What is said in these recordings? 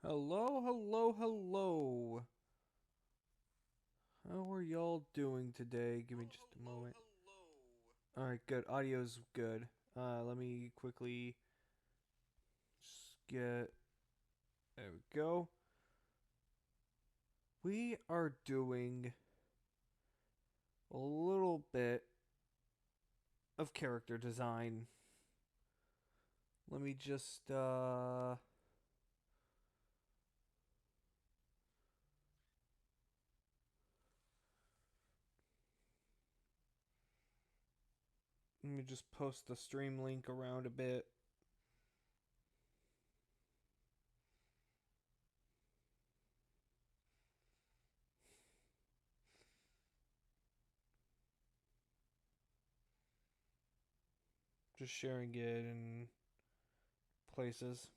Hello, hello, hello. How are y'all doing today? Give me just a moment. Alright, good. Audio's good. Let me quickly just get. There we go. We are doing a little bit of character design. Let me just, Let me just post the stream link around a bit. Just sharing it in places.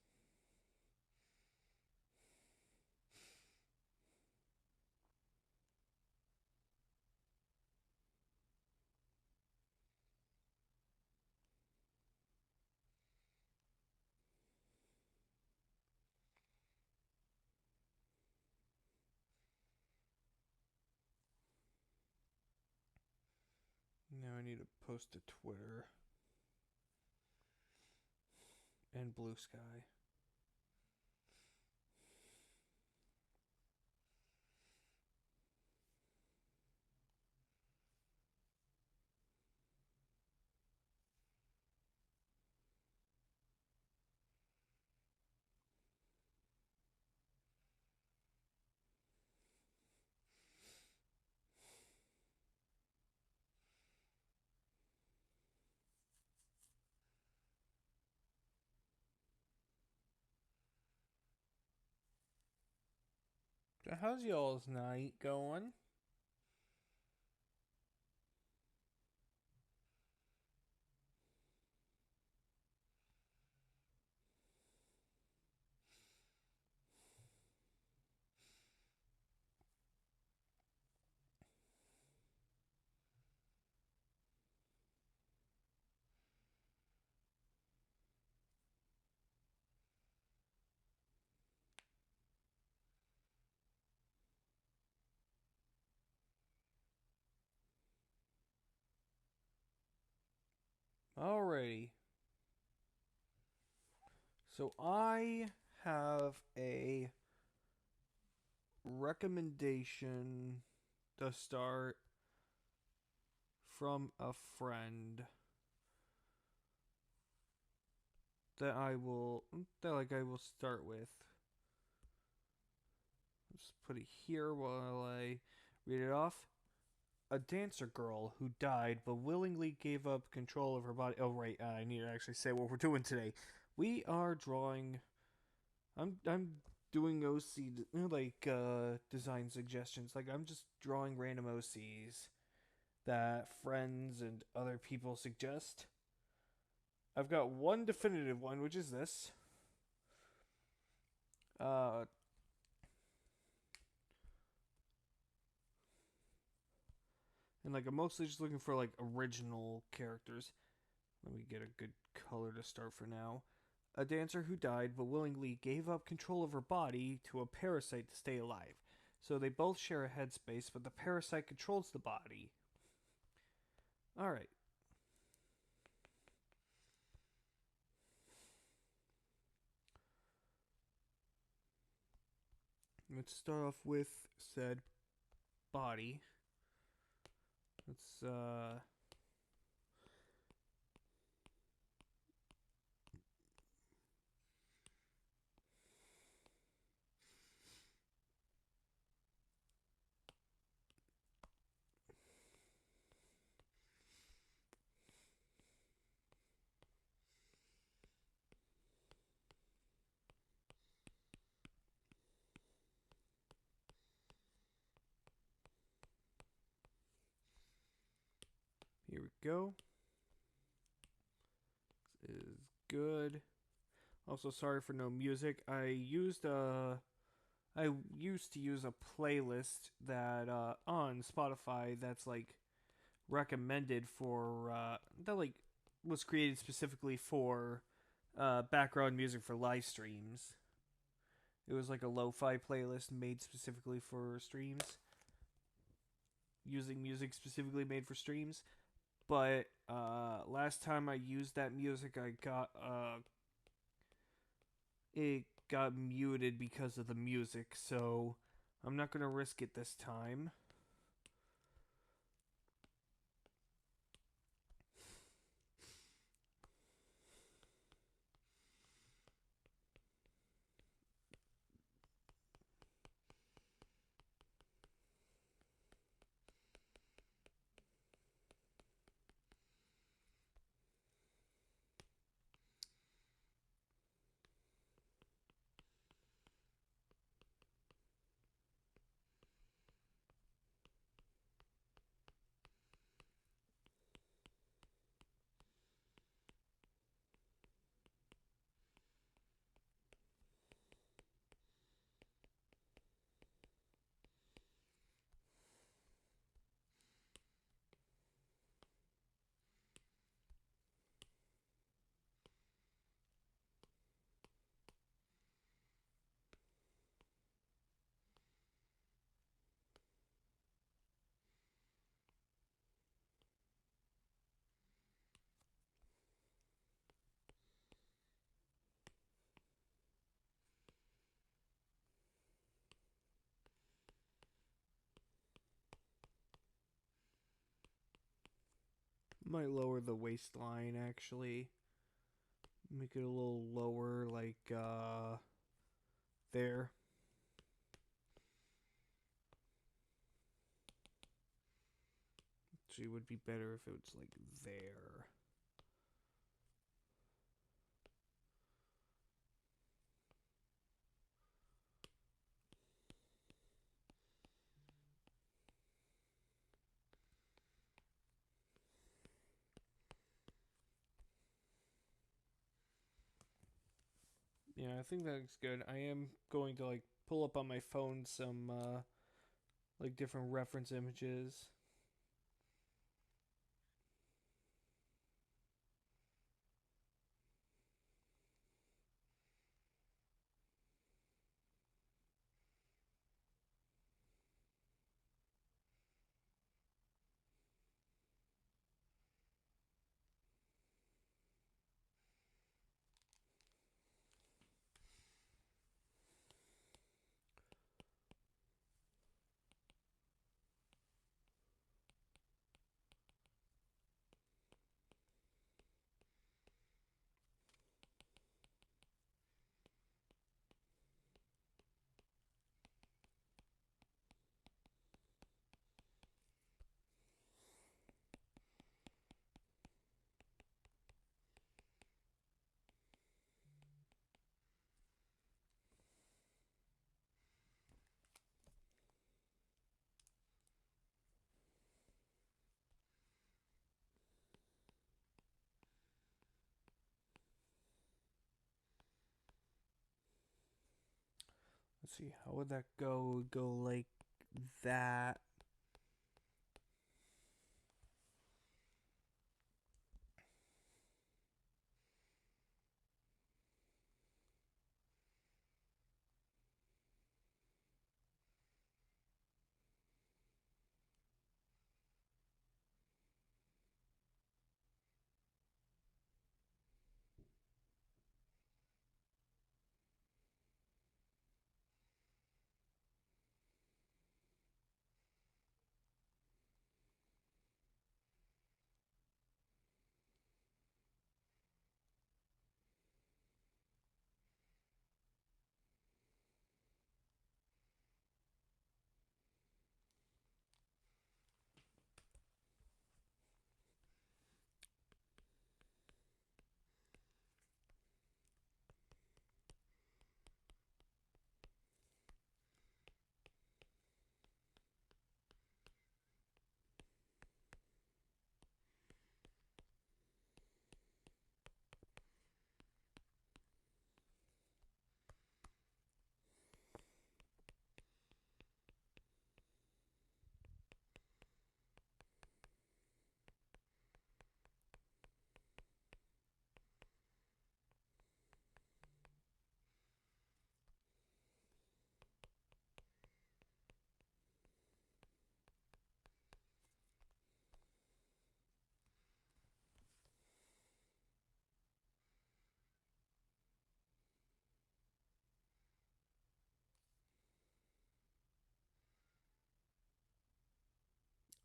Now I need to post to Twitter and Blue Sky. So how's y'all's night going? Alrighty. So I have a recommendation to start from a friend that I will start with. Just put it here while I read it off. A dancer girl who died but willingly gave up control of her body. Oh right, I need to actually say what we're doing today. We are drawing. I'm doing design suggestions. Like I'm just drawing random OCs that friends and other people suggest. I've got one definitive one, which is this. Uh, and like I'm mostly just looking for like original characters. Let me get a good color to start for now. A dancer who died but willingly gave up control of her body to a parasite to stay alive. So they both share a headspace, but the parasite controls the body. Alright, let's start off with said body. Let's Here we go. This is good. Also, sorry for no music. I used to use a playlist that on Spotify that's like recommended for that like was created specifically for background music for live streams, It was like a lo-fi playlist made specifically for streams, using music specifically made for streams. But last time I used that music, I got it got muted because of the music, so I'm not gonna risk it this time. Might lower the waistline actually. Make it a little lower, like there. Actually, it would be better if it was like there. Yeah, I think that looks good. I am going to like pull up on my phone some like different reference images. Let's see, how would that go? Go like that.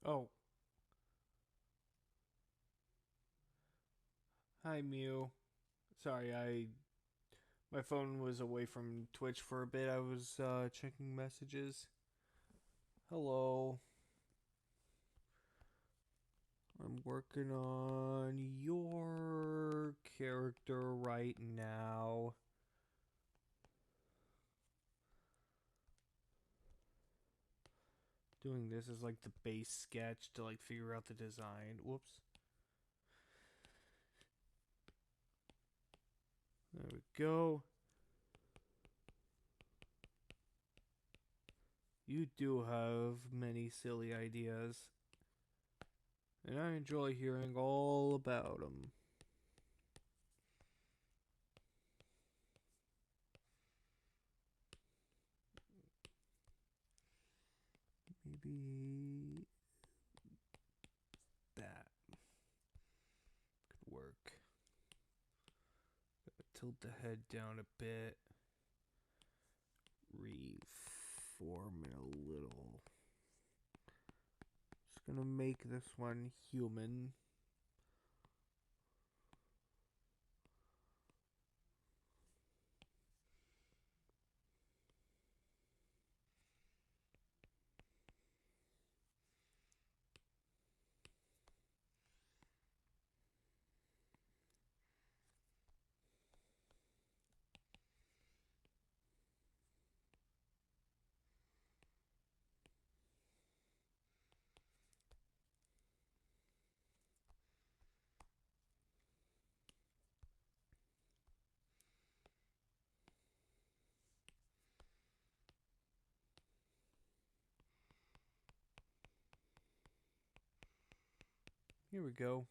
Oh, hi Mew. Sorry, my phone was away from Twitch for a bit. I was checking messages. Hello. I'm working on your character right now. Doing this is like the base sketch to like figure out the design. Whoops. There we go. You do have many silly ideas, and I enjoy hearing all about them. Maybe that could work. Tilt the head down a bit. Reform it a little. Just gonna make this one human. Here we go.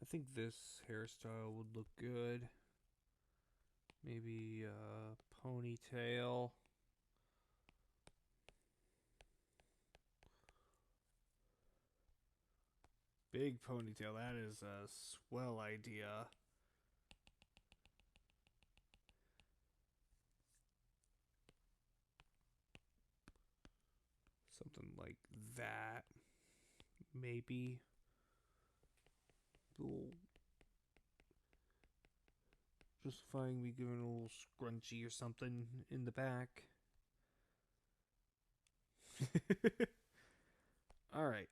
I think this hairstyle would look good. Maybe a ponytail. Big ponytail. That is a swell idea. Something like that. Maybe. Little justifying me giving a little scrunchy or something in the back. Alright,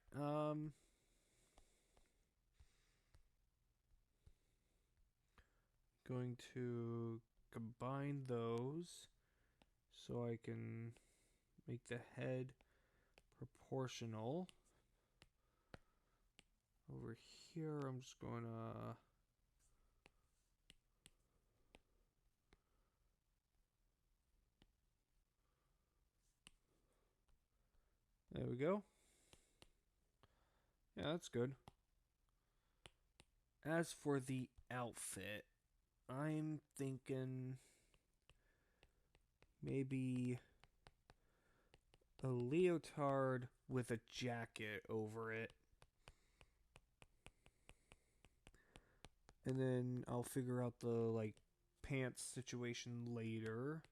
going to combine those so I can make the head proportional. Over here, I'm just going to there we go. Yeah, that's good. As for the outfit, I'm thinking maybe a leotard with a jacket over it. And then I'll figure out the like pants situation later.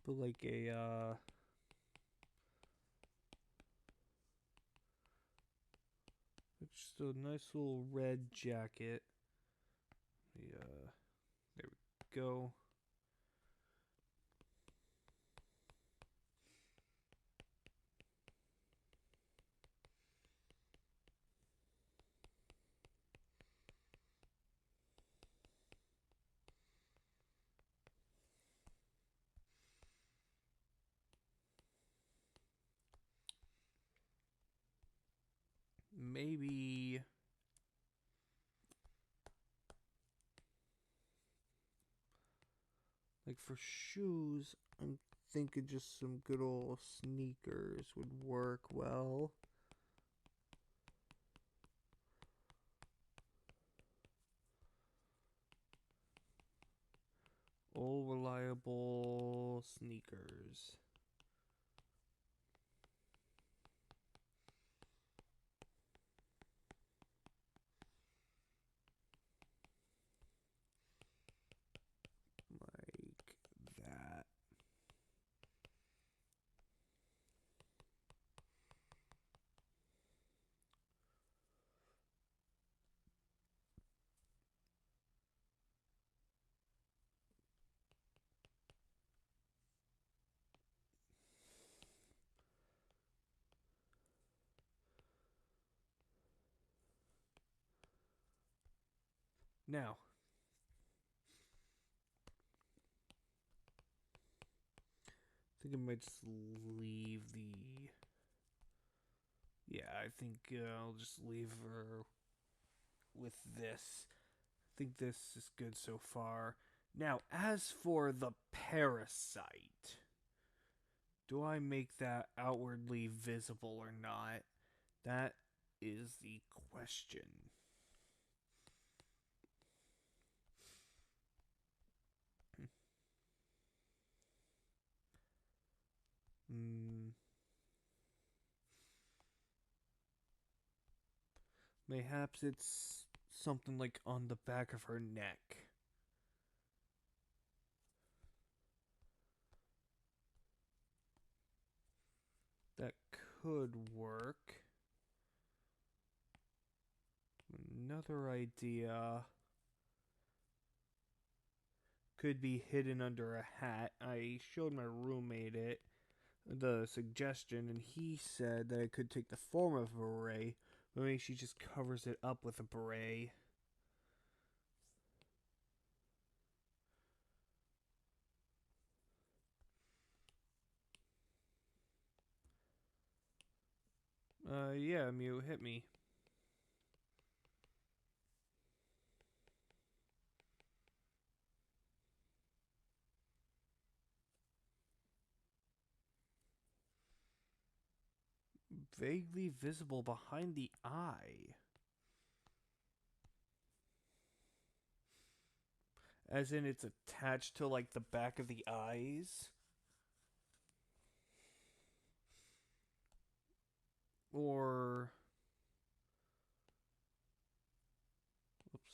But like just a nice little red jacket. There we go. Maybe like for shoes, I'm thinking just some good old sneakers would work well. Old reliable sneakers. Like that. Now, I think I might just leave the. Yeah, I think I'll just leave her with this. I think this is good so far. Now, as for the parasite, do I make that outwardly visible or not? That is the question. Hmm. Mayhaps it's something like on the back of her neck. That could work. Another idea could be hidden under a hat. I showed my roommate the suggestion, and he said that it could take the form of a beret. Maybe she just covers it up with a beret. Yeah, Mew, hit me. Vaguely visible behind the eye. As in it's attached to, like, the back of the eyes? Or. Oops.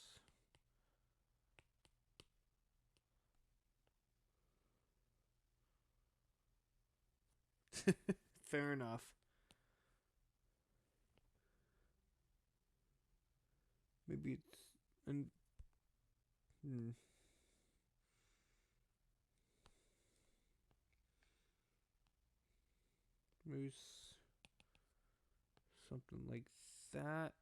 Fair enough. Maybe it's. And. Hmm. Maybe something like that.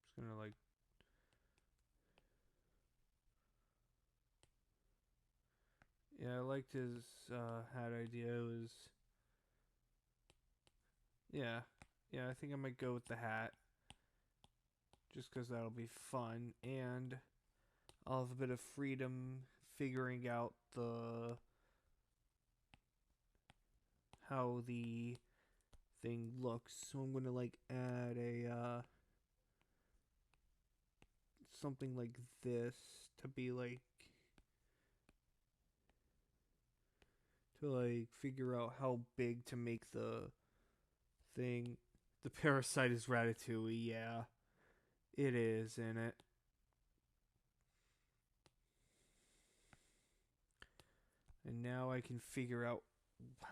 Just gonna, like. Yeah, I liked his hat idea. It was. Yeah. Yeah, I think I might go with the hat. Just because that'll be fun. And I'll have a bit of freedom figuring out how the thing looks. So I'm gonna, like, add a something like this to be like to, like, figure out how big to make the thing. The parasite is Ratatouille, yeah. It is, isn't it? And now I can figure out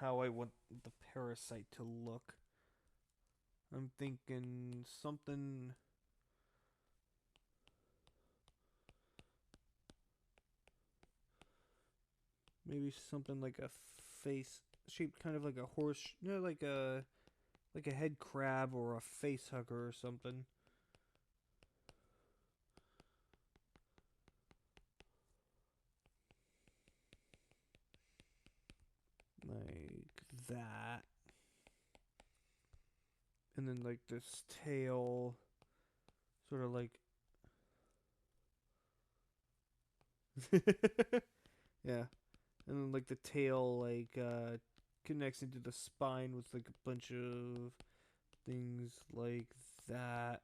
how I want the parasite to look. I'm thinking something. Maybe something like a face shaped kind of like a horse, like a head crab or a face hugger or something. Like that. And then, like, this tail sort of like Yeah. And then like the tail connects into the spine with like a bunch of things like that.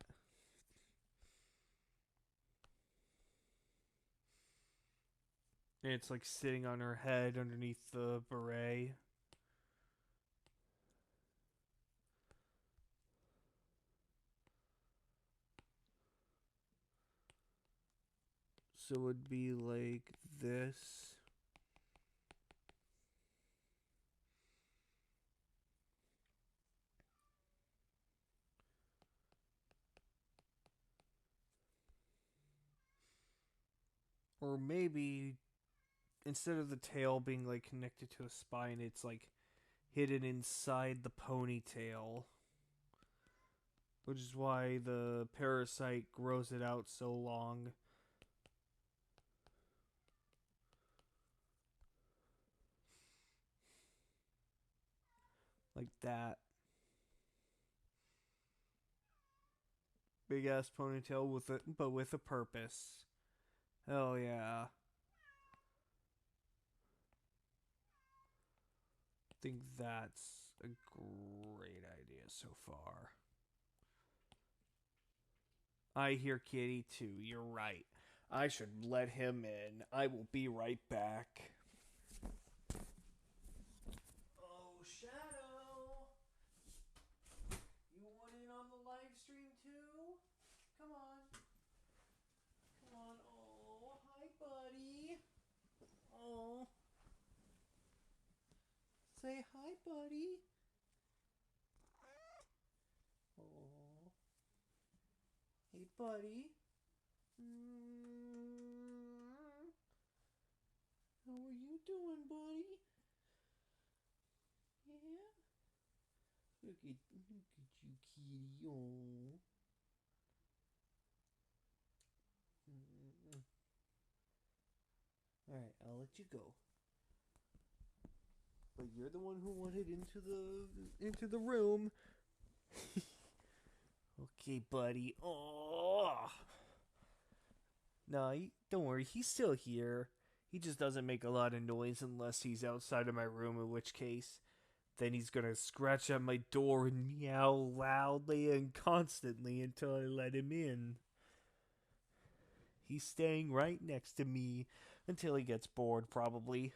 And it's like sitting on her head underneath the beret. So it would be like this. Or maybe instead of the tail being like connected to the spine, it's like hidden inside the ponytail. Which is why the parasite grows it out so long. Like that. Big ass ponytail with it, but with a purpose. Hell yeah. I think that's a great idea so far. I hear Kitty too. You're right. I should let him in. I will be right back. Oh, Shadow. You want in on the live stream too? Come on. Come on. Oh, hi, buddy. Oh. Say hi, buddy. Oh. Hey, buddy. How are you doing, buddy? Yeah. Look at you, kitty. Oh. All right, I'll let you go. But you're the one who wanted into the room. Okay, buddy. Oh. No, don't worry. He's still here. He just doesn't make a lot of noise unless he's outside of my room, in which case, then he's gonna scratch at my door and meow loudly and constantly until I let him in. He's staying right next to me until he gets bored, probably.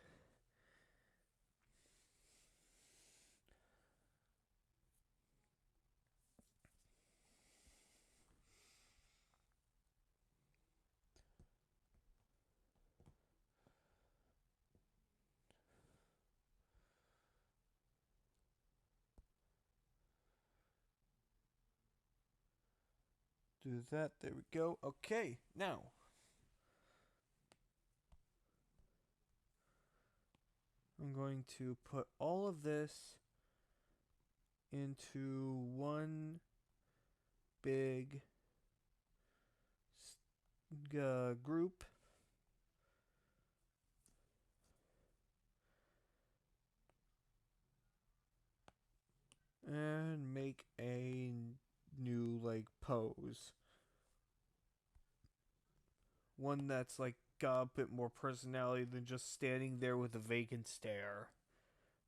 Do that. There we go. Okay, now I'm going to put all of this into one big group. And make a new like pose. One that's like got a bit more personality than just standing there with a vacant stare.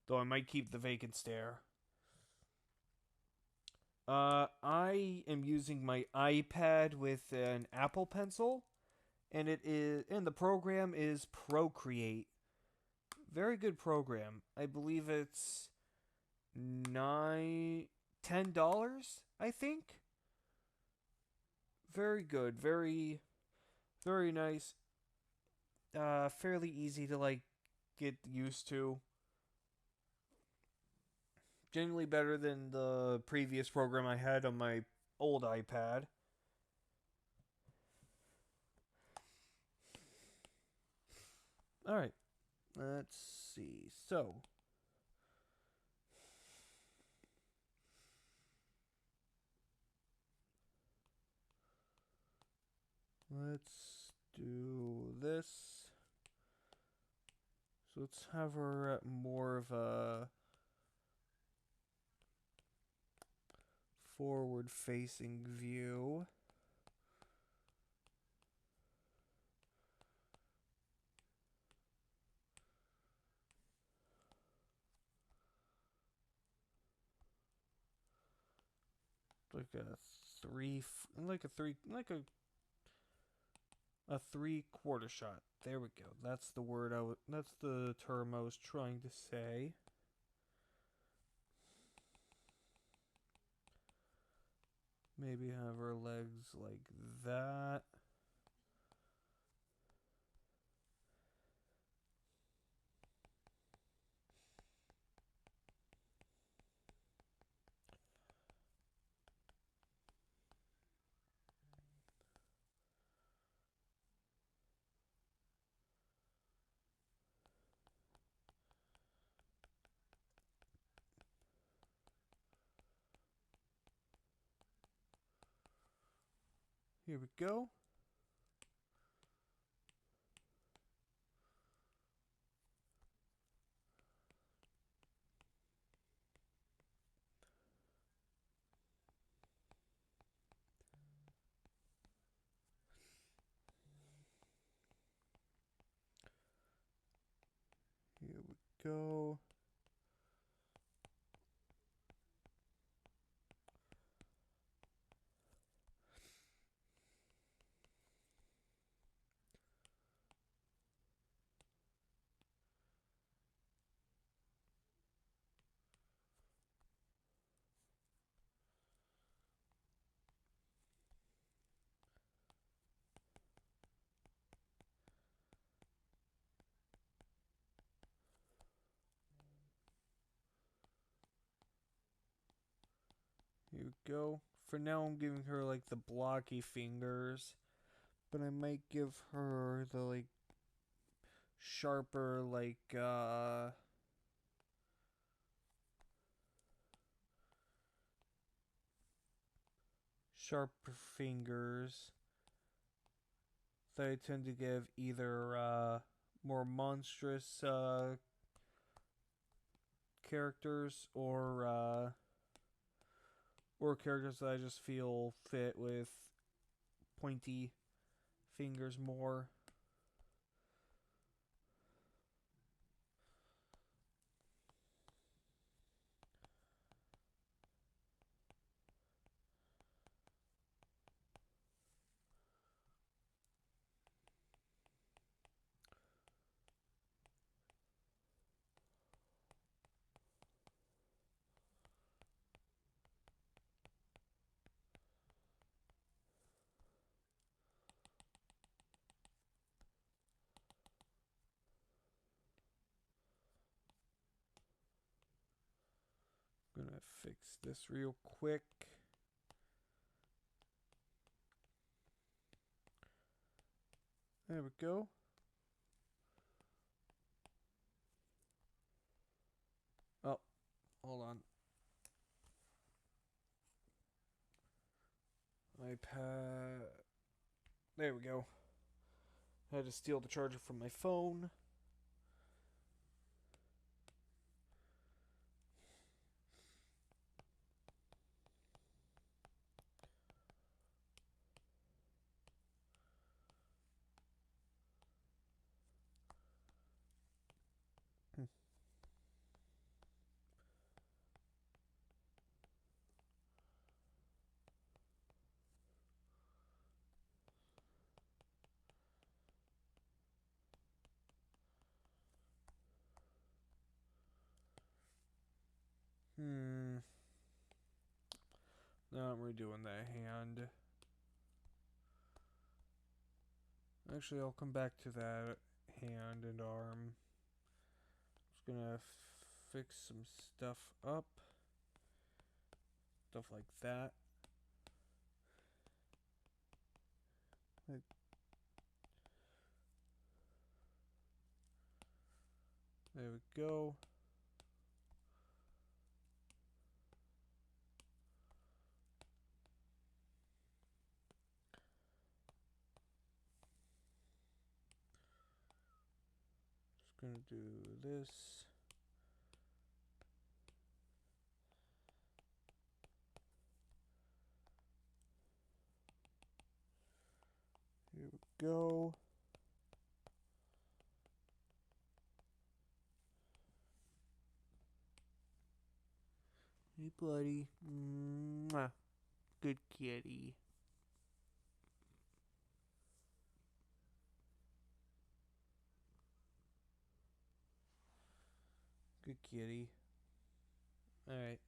Though I might keep the vacant stare. I am using my iPad with an Apple Pencil, and the program is Procreate. Very good program. I believe it's $10, I think. Very good. Very nice. Fairly easy to like get used to. Genuinely better than the previous program I had on my old iPad. All right. Let's see. So, let's do this. So let's have her at more of a forward facing view. a 3/4 shot. There we go. That's the word that's the term I was trying to say. Maybe have her legs like that. Here we go. Here we go. Here we go. For now, I'm giving her like the blocky fingers, but I might give her the like sharper, sharper fingers that I tend to give either more monstrous characters or characters that I just feel fit with pointy fingers more. I'm gonna fix this real quick. There we go. Oh, hold on. iPad. There we go. I had to steal the charger from my phone. Now I'm redoing that hand. Actually, I'll come back to that hand and arm. Just gonna fix some stuff up. Stuff like that. There we go. Just gonna do this. Here we go. Hey, buddy. Mwah. Good kitty. Good kitty. Alright.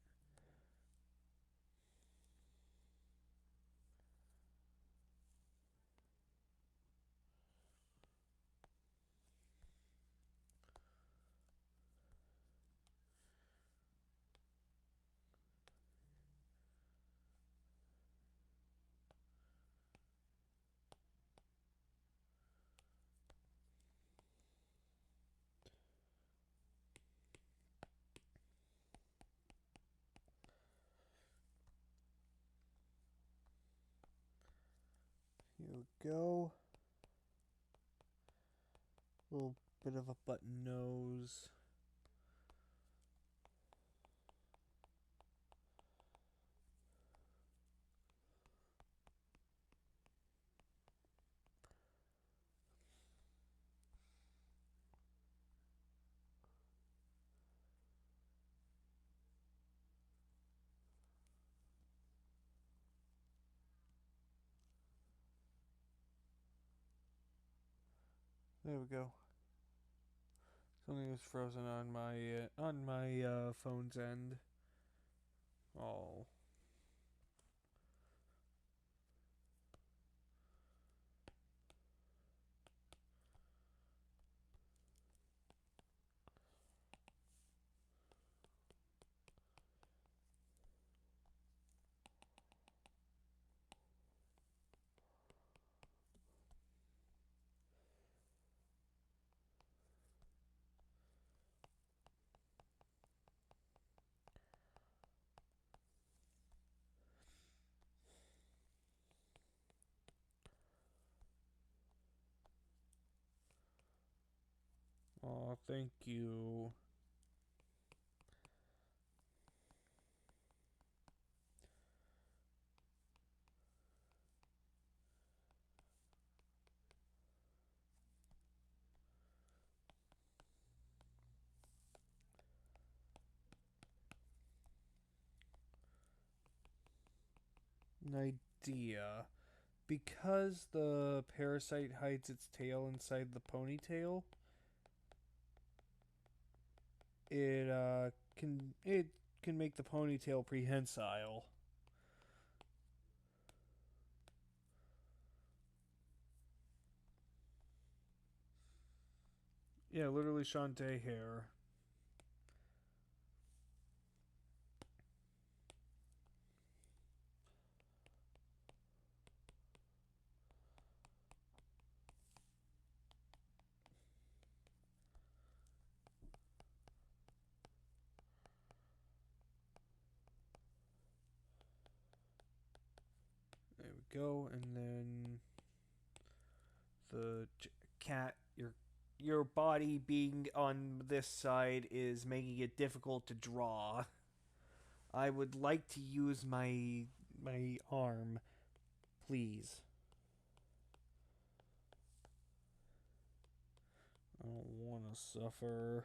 Here we go. A little bit of a button nose. There we go. Something was frozen on my phone's end. Oh. Oh, thank you. An idea. Because the parasite hides its tail inside the ponytail, it can make the ponytail prehensile. Yeah, literally Shantae hair. There we go, and then the cat. Your body being on this side is making it difficult to draw. I would like to use my arm, please. I don't want to suffer.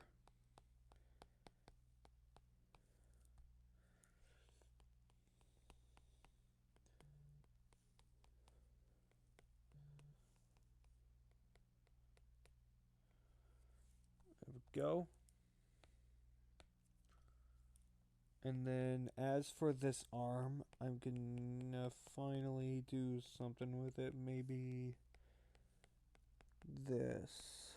There we go. And then as for this arm, I'm gonna finally do something with it. Maybe this.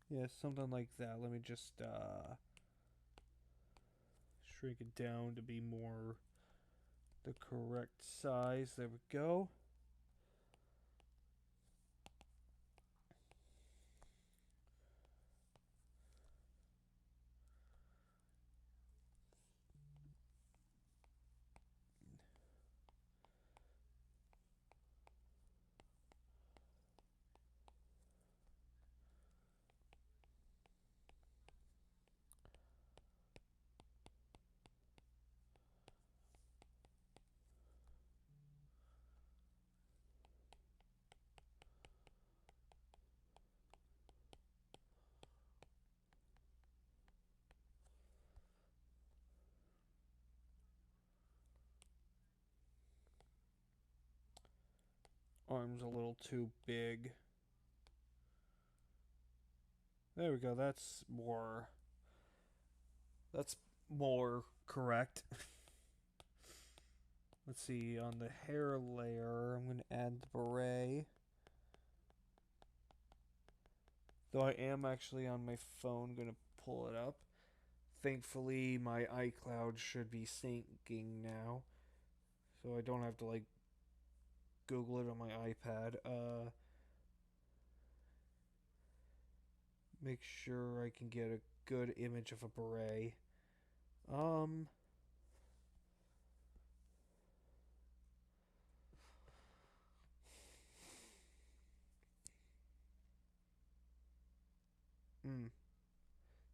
Yeah, something like that. Let me just shrink it down to be more the correct size. There we go. arm's a little too big. There we go. That's more correct. Let's see, on the hair layer, I'm going to add the beret. Though I am actually on my phone going to pull it up. Thankfully, my iCloud should be syncing now. So I don't have to, like, Google it on my iPad. Make sure I can get a good image of a beret. Um... Hmm.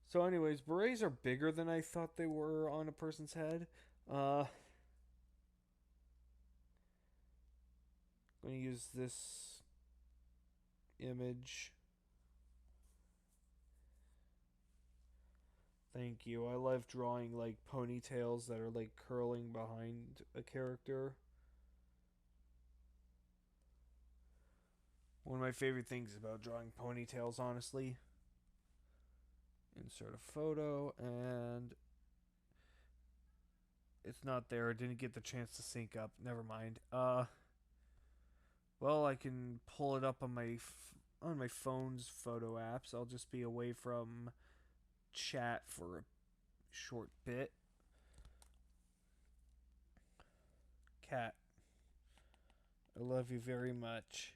So, anyways, berets are bigger than I thought they were on a person's head. I'm gonna use this image. Thank you. I love drawing like ponytails that are like curling behind a character. One of my favorite things about drawing ponytails, honestly. Insert a photo, and it's not there. I didn't get the chance to sync up. Never mind. Well, I can pull it up on my phone's photo apps. I'll just be away from chat for a short bit. Cat, I love you very much.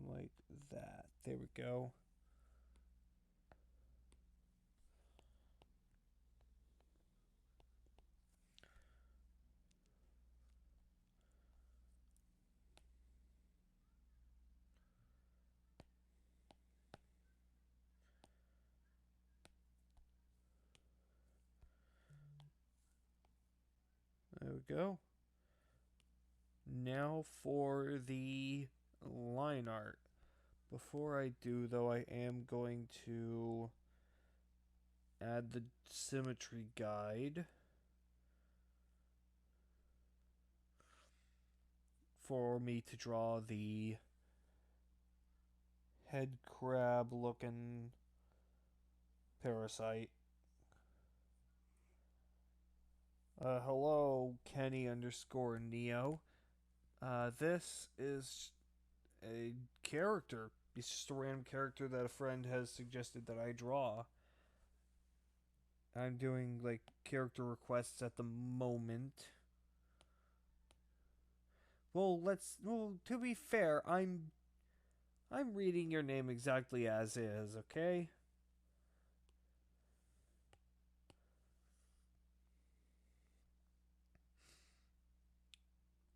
Like that. There we go. There we go. Now for the line art. Before I do, though, I am going to add the symmetry guide for me to draw the head crab looking parasite. Hello, Kenny underscore Neo. This is a character. It's just a random character that a friend has suggested that I draw. I'm doing like character requests at the moment. Well, to be fair, I'm reading your name exactly as is, okay?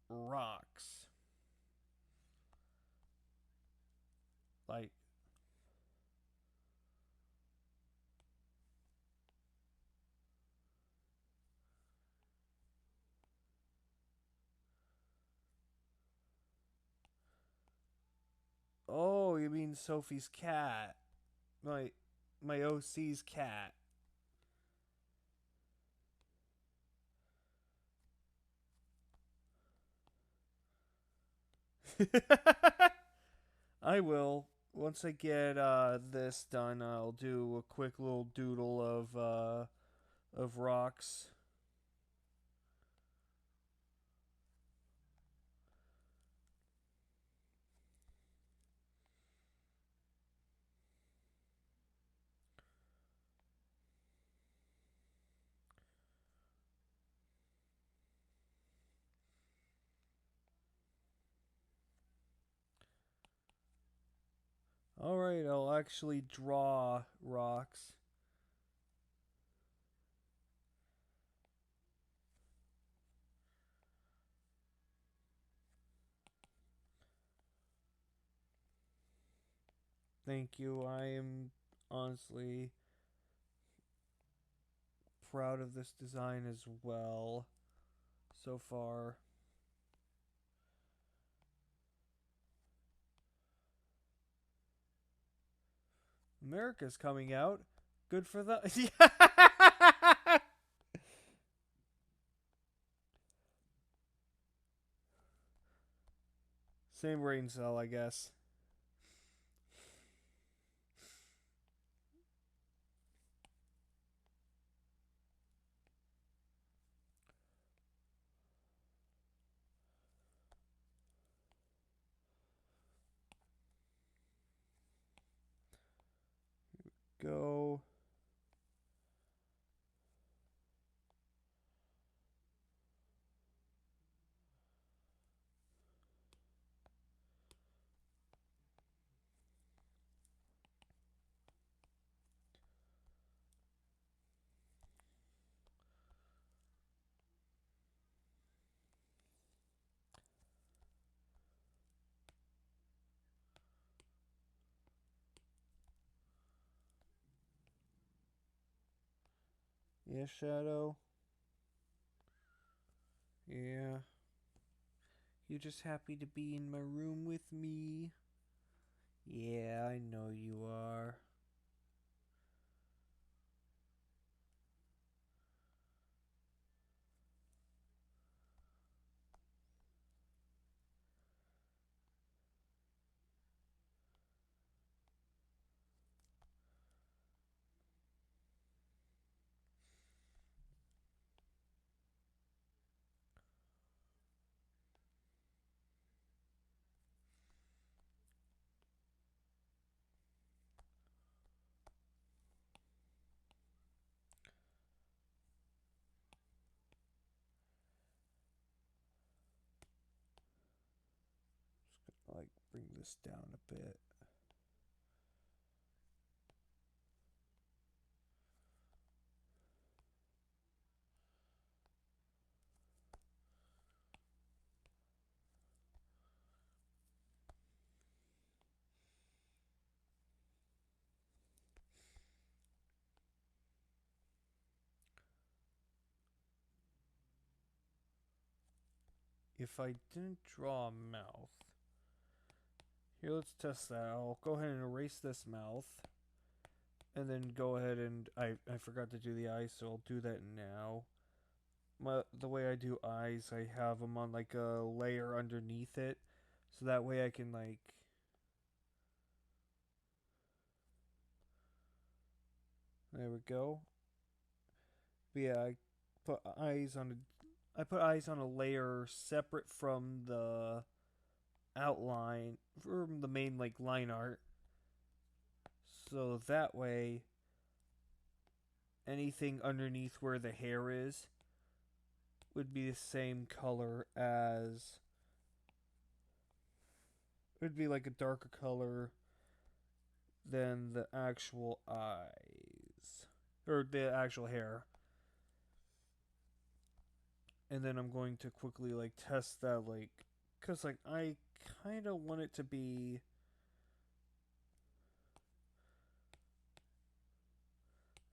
Rocks. Like, oh, you mean Sophie's cat. My OC's cat. I will. Once I get this done, I'll do a quick little doodle of rocks. Alright, I'll actually draw rocks. Thank you. I am honestly proud of this design as well so far. America's coming out. Good for the. Same brain cell, I guess. Go. Yeah, Shadow. Yeah. You just happy to be in my room with me? Yeah, I know you are. Like, bring this down a bit. If I didn't draw a mouth. Here, let's test that. I'll go ahead and erase this mouth. And then go ahead and... I forgot to do the eyes, so I'll do that now. The way I do eyes, I have them on like a layer underneath it. So that way I can like... There we go. But yeah, I put eyes on a layer separate from the outline, from the main like line art. So that way anything underneath where the hair is would be the same color as... It would be like a darker color than the actual eyes. Or the actual hair. And then I'm going to quickly like test that, like, because like I kind of want it to be...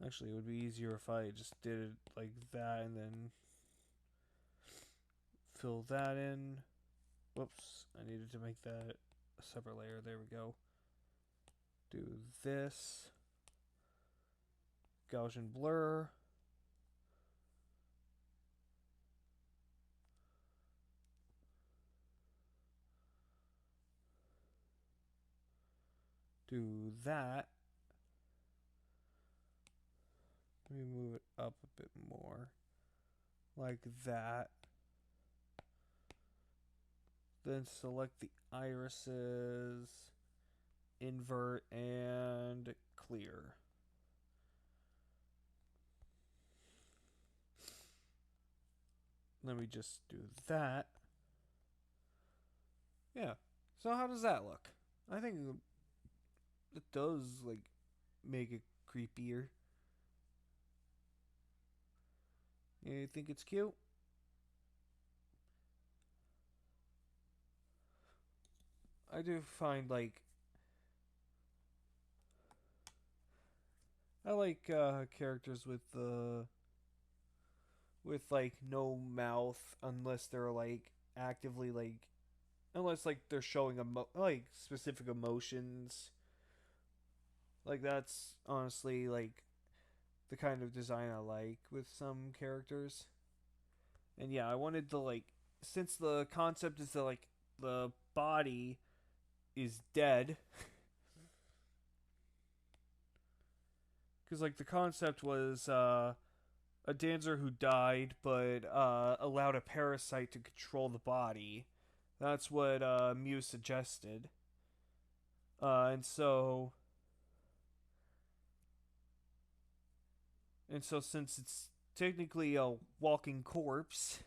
Actually, it would be easier if I just did it like that and then fill that in. Whoops, I needed to make that a separate layer. There we go. Do this. Gaussian blur. Do that. Let me move it up a bit more. Like that. Then select the irises, invert, and clear. Let me just do that. Yeah. So how does that look? I think it does, like, make it creepier. You think it's cute? I do find, like... I like characters with like no mouth unless they're like actively like unless like they're showing like specific emotions, Like that's honestly like the kind of design I like with some characters. And yeah, I wanted to like since the concept is that like the body is dead because like the concept was a dancer who died but allowed a parasite to control the body. That's what Mew suggested. And so since it's technically a walking corpse,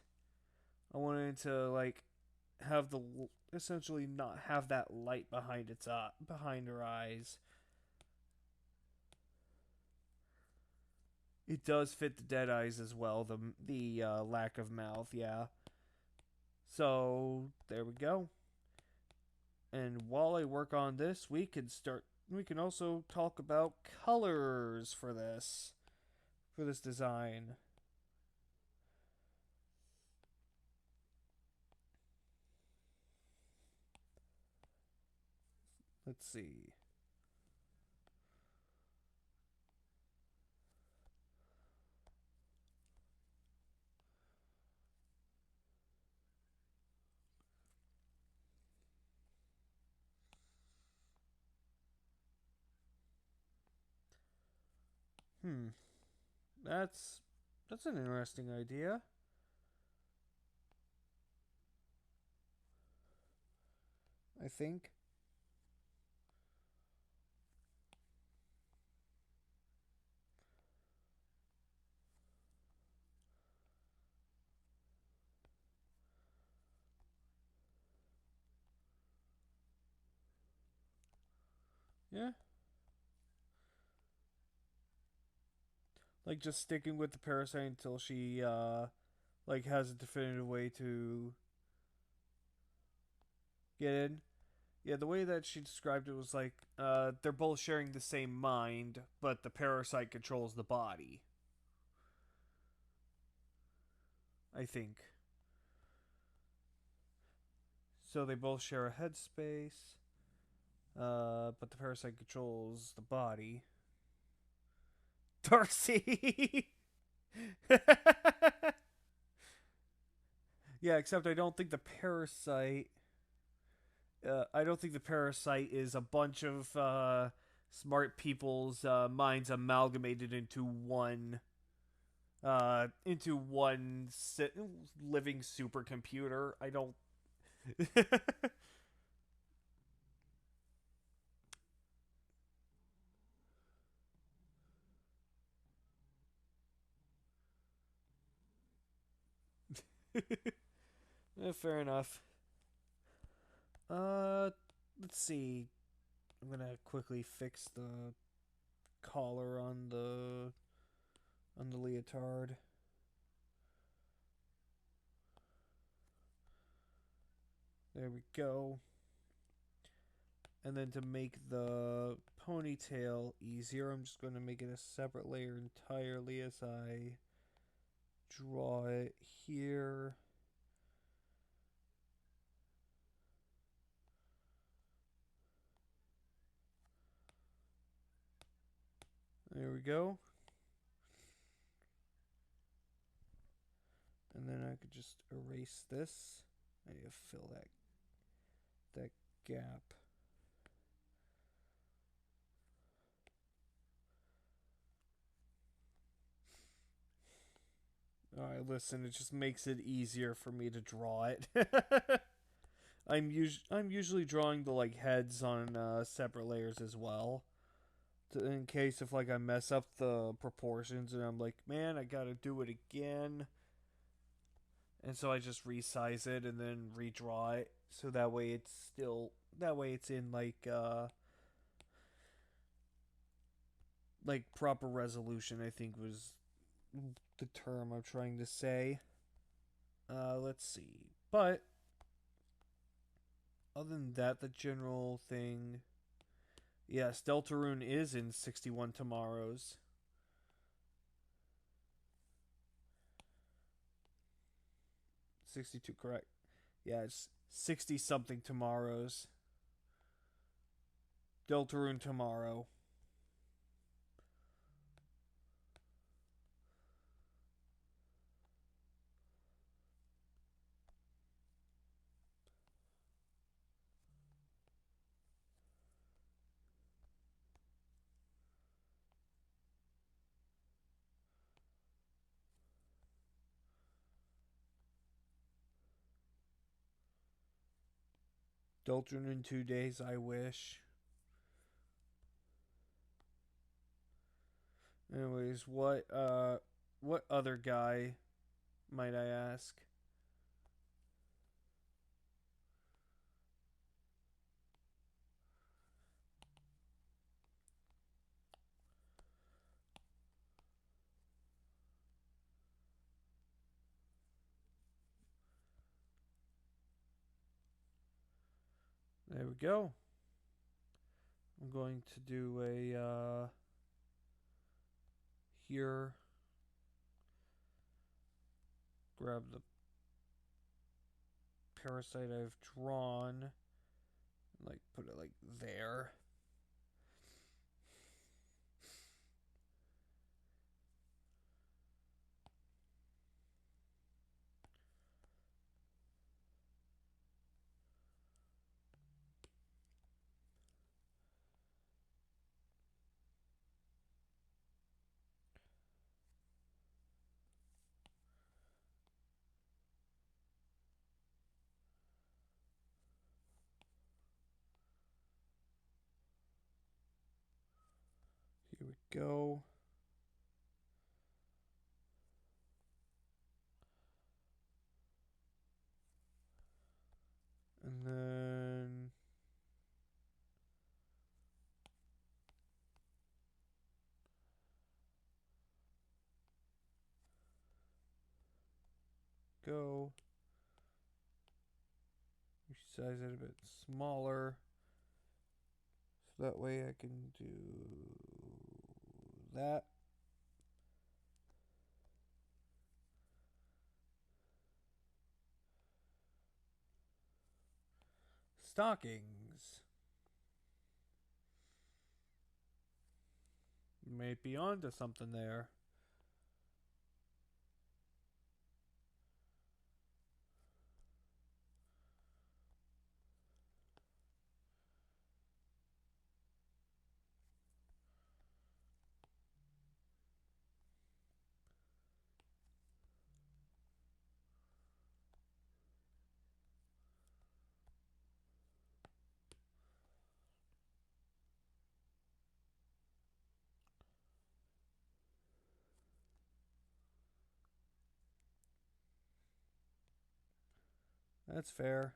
I wanted to like have the essentially not have that light behind its behind her eyes. It does fit the dead eyes as well. The lack of mouth, yeah. So there we go. And while I work on this, we can start. We can also talk about colors for this design. Let's see. Hmm. That's that's an interesting idea. I think. Yeah. Like just sticking with the parasite until she like has a definitive way to get in. Yeah, the way that she described it was like they're both sharing the same mind, but the parasite controls the body. I think. So they both share a headspace, but the parasite controls the body. Darcy! Yeah, except I don't think the parasite. I don't think the parasite is a bunch of smart people's minds amalgamated into one living supercomputer. I don't. Fair enough. Uh, let's see. I'm gonna quickly fix the collar on the leotard. There we go. And then to make the ponytail easier, I'm just going to make it a separate layer entirely as I draw it here. There we go. And then I could just erase this. I need to fill that gap. Alright, listen, it just makes it easier for me to draw it. I'm usually drawing the like heads on separate layers as well, in case if like I mess up the proportions and I'm like, man, I gotta do it again. And so I just resize it and then redraw it so that way it's in like proper resolution, I think was the term I'm trying to say. Let's see. But other than that, the general thing, yes, Deltarune is in 61 Tomorrows. 62, correct. Yeah, it's 60 something Tomorrows. Deltarune tomorrow. Children in 2 days, I wish. Anyways, what other guy, might I ask? There we go. I'm going to do a, here, grab the parasite I've drawn, like, put it, like, there. Here we go. And then go. Size it a bit smaller. So that way I can do that. Stockings. May be onto something there. That's fair.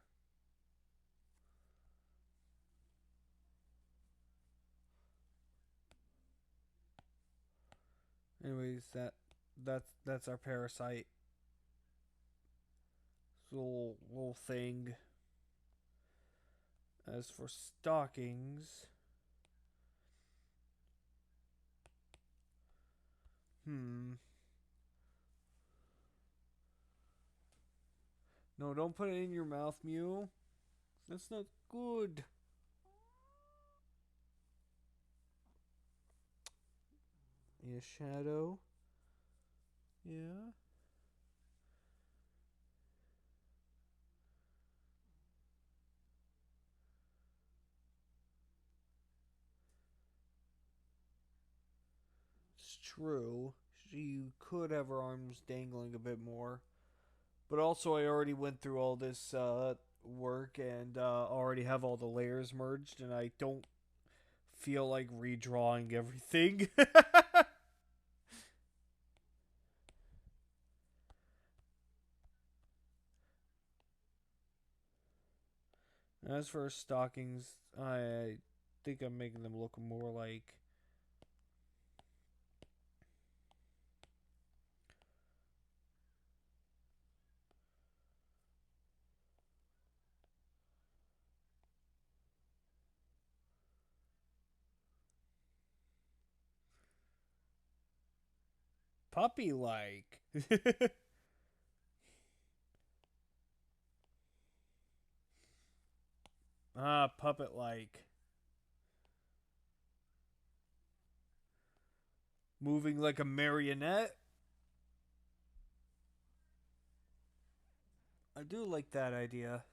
Anyways, that's our parasite. This little thing. As for stockings, no, don't put it in your mouth, Mew. That's not good. Yeah, Shadow. Yeah. It's true. She could have her arms dangling a bit more. But also, I already went through all this work and already have all the layers merged, and I don't feel like redrawing everything. As for stockings, I think I'm making them look more like puppy like. Puppet like. Moving like a marionette. I do like that idea.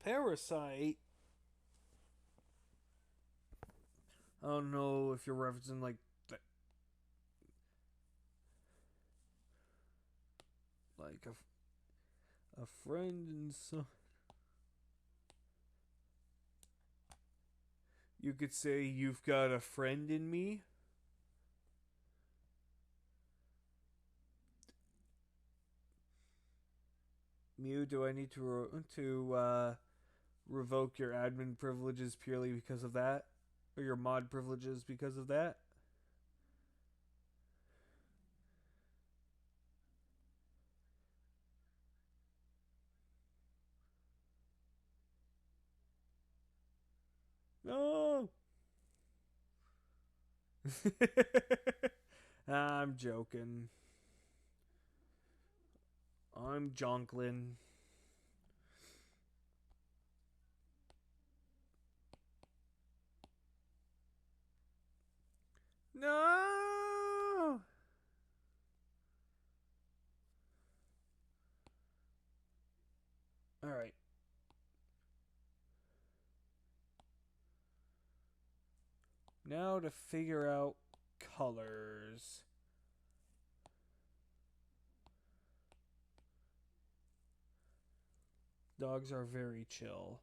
Parasite. I don't know if you're referencing like like a friend and so. You could say you've got a friend in me. Mew, do I need to revoke your admin privileges purely because of that, or your mod privileges because of that? No. I'm joking. I'm Jonklin. No. All right. Now to figure out colors. Dogs are very chill.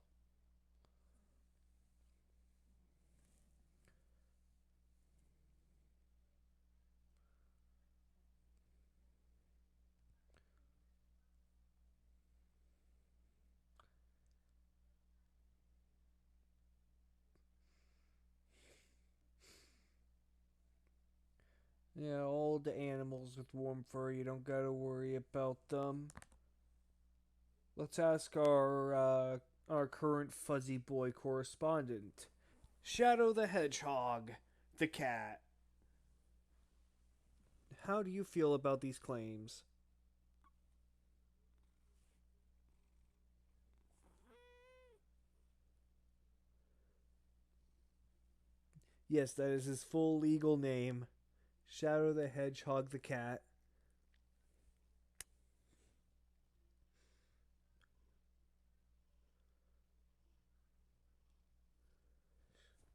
Yeah, all the animals with warm fur, you don't gotta worry about them. Let's ask our current fuzzy boy correspondent, Shadow the Hedgehog, the cat. How do you feel about these claims? Yes, that is his full legal name. Shadow the Hedgehog, the cat.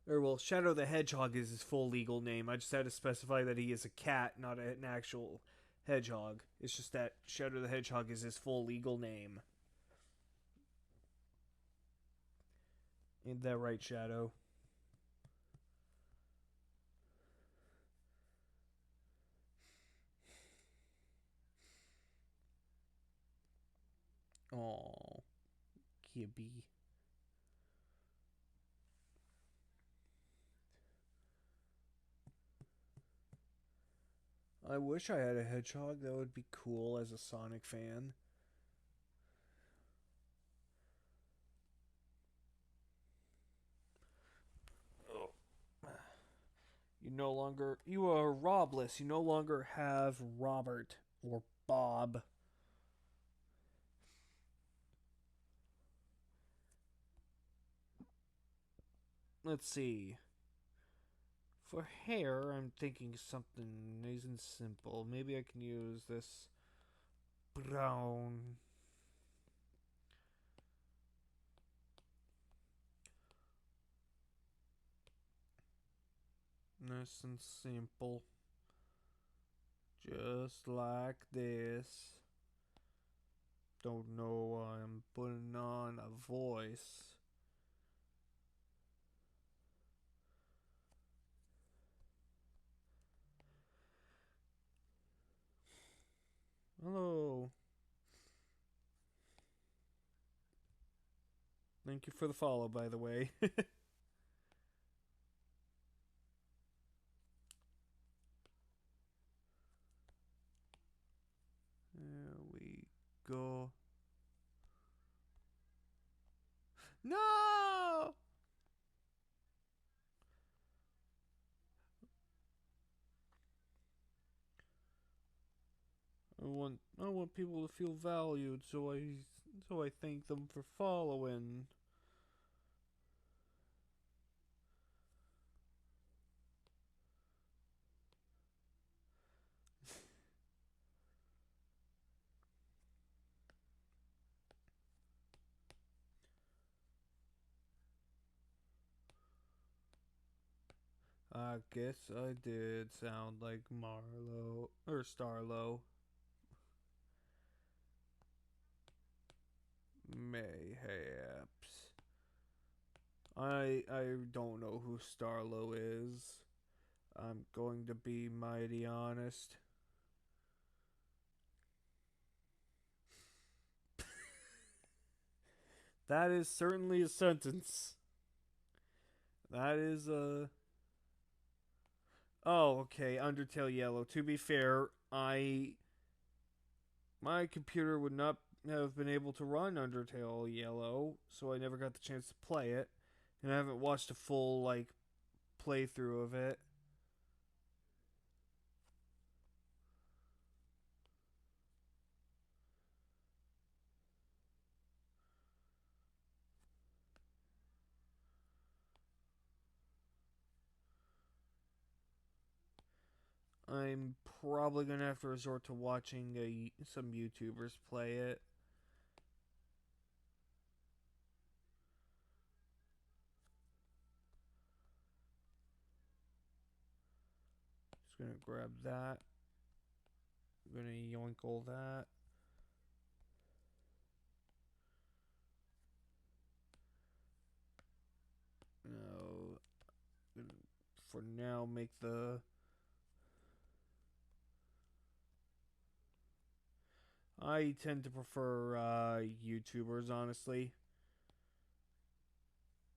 Or, well, Shadow the Hedgehog is his full legal name. I just had to specify that he is a cat, not an actual hedgehog. It's just that Shadow the Hedgehog is his full legal name. Ain't that right, Shadow? Oh, Gibby. I wish I had a hedgehog. That would be cool as a Sonic fan. You are Robless. You no longer have Robert or Bob. Let's see. For hair, I'm thinking something nice and simple. Maybe I can use this brown. Nice and simple. Just like this. Don't know why I'm putting on a voice. Hello. Thank you for the follow, by the way. There we go. No! I want people to feel valued, so I thank them for following. I guess I did sound like Marlowe or Starlo. Mayhaps. I don't know who Starlo is. I'm going to be mighty honest. That is certainly a sentence. That is a. Oh, okay. Undertale Yellow. To be fair, my computer would not have been able to run Undertale Yellow, so I never got the chance to play it, and I haven't watched a full playthrough of it. I'm probably gonna have to resort to watching some YouTubers play it. Just gonna grab that. I'm gonna yoinkle that. No, for now, make the. I tend to prefer YouTubers, honestly.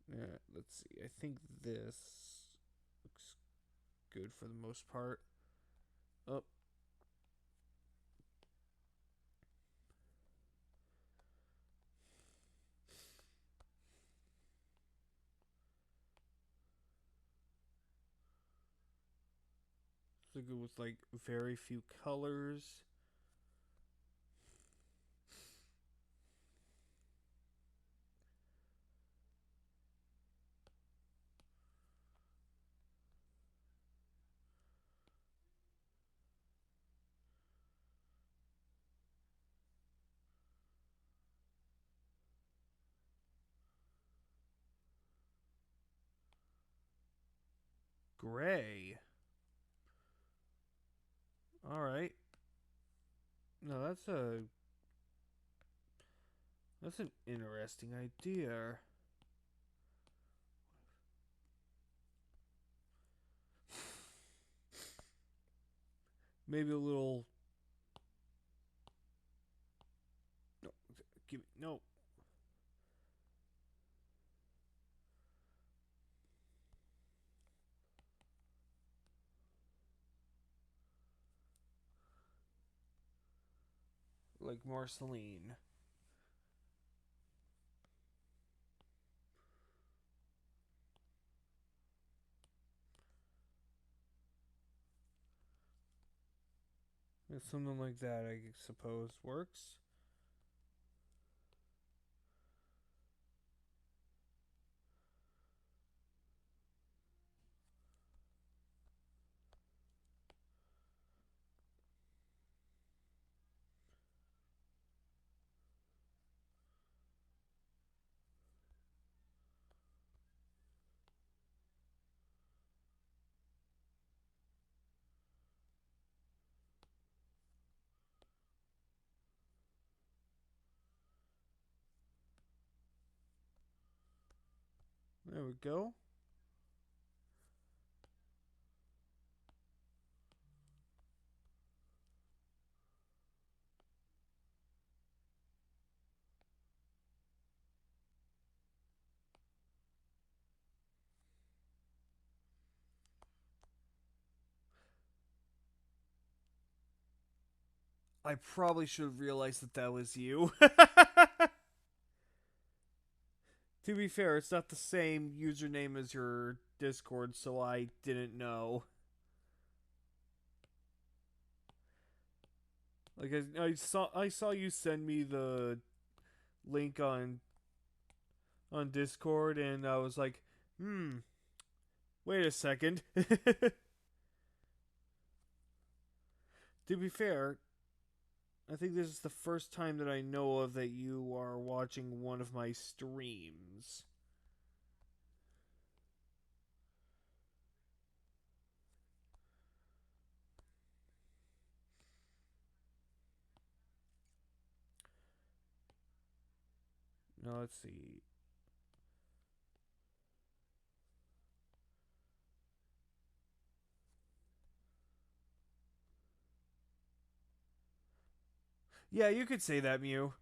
Yeah, let's see. I think this looks good for the most part. Oh, it's good with very few colors. Gray. All right. No, that's an interesting idea. Maybe a little. No, give me no. Like Marceline. Something like that, I suppose, works. There we go. I probably should have realized that that was you. To be fair, it's not the same username as your Discord, so I didn't know. Like I saw you send me the link on Discord, and I was like, wait a second. To be fair, I think this is the first time that I know of that you are watching one of my streams. Now let's see. Yeah, you could say that, Mew.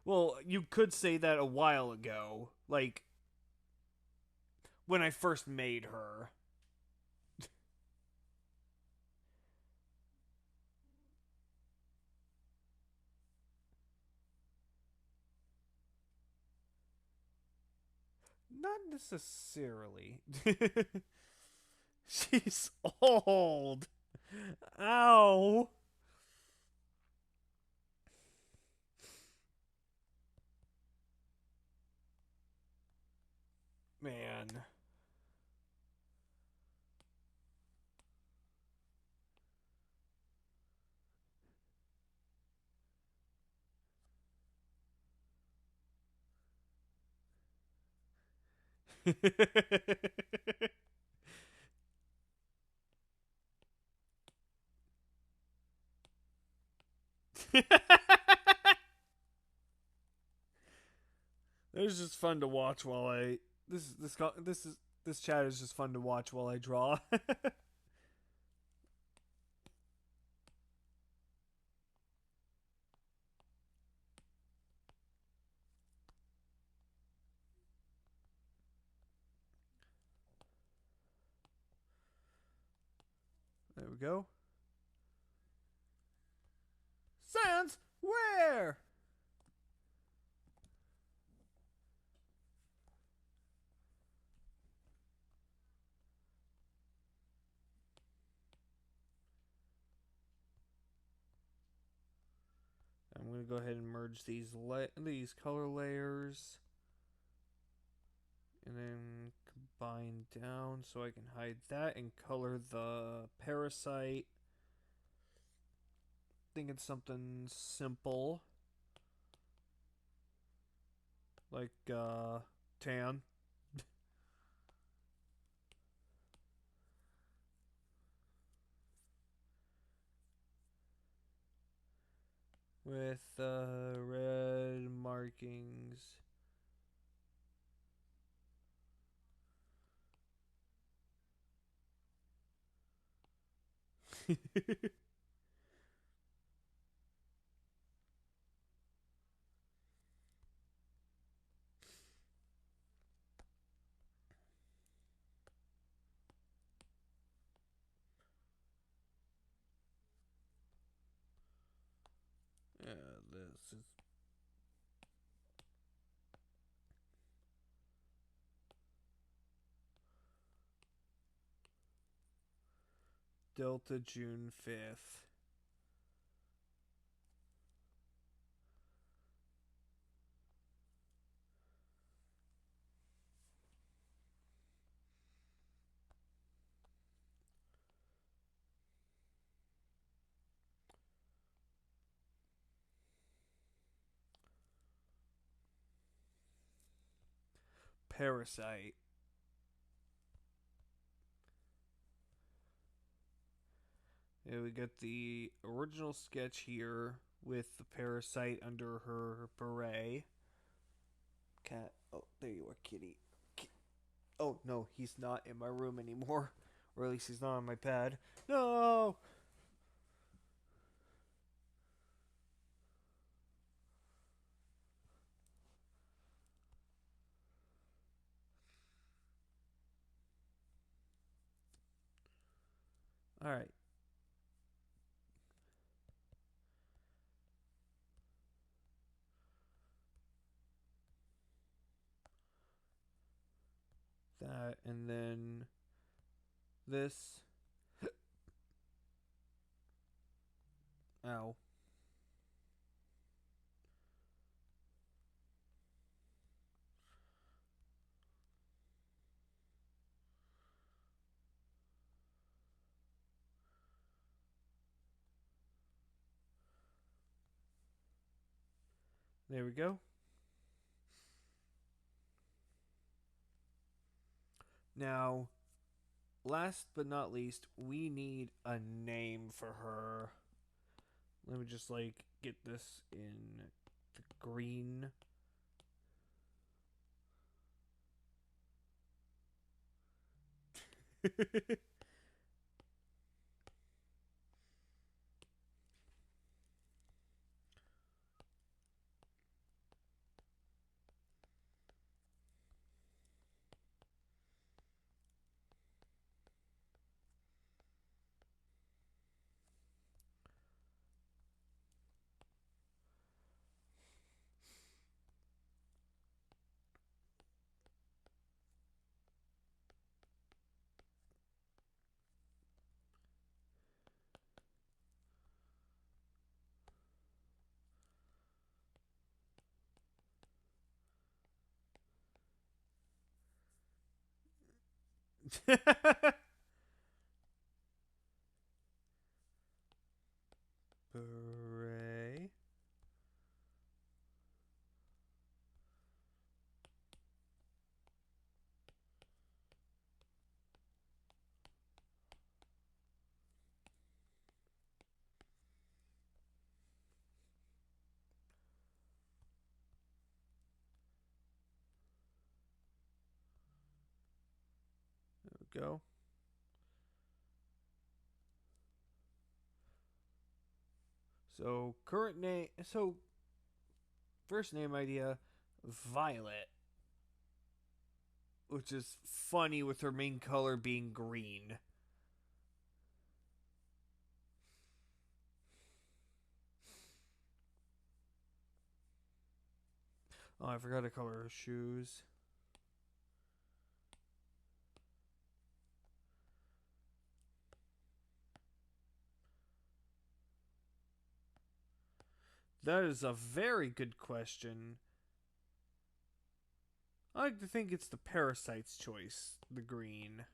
Well, you could say that a while ago. Like, when I first made her. Not necessarily. She's old. Ow. Man. It was just fun to watch while I this chat is just fun to watch while I draw. There we go. Sans, where? I'm gonna go ahead and merge these color layers, and then combine down so I can hide that and color the parasite. Thinking something simple like tan. With red markings. Yeah, this is Delta June 5th. Parasite. Yeah, we got the original sketch here with the parasite under her beret. Cat. Oh, there you are, kitty. Oh, no, he's not in my room anymore. Or at least he's not on my pad. No! Alright. That, and then this. Ow. There we go. Now, last but not least, we need a name for her. Let me just, like, get this in the green. Beret. There we go. So current name. So first name idea, Violet, which is funny with her main color being green. Oh, I forgot to color her shoes. That is a very good question. I like to think it's the Parasite's choice, the green.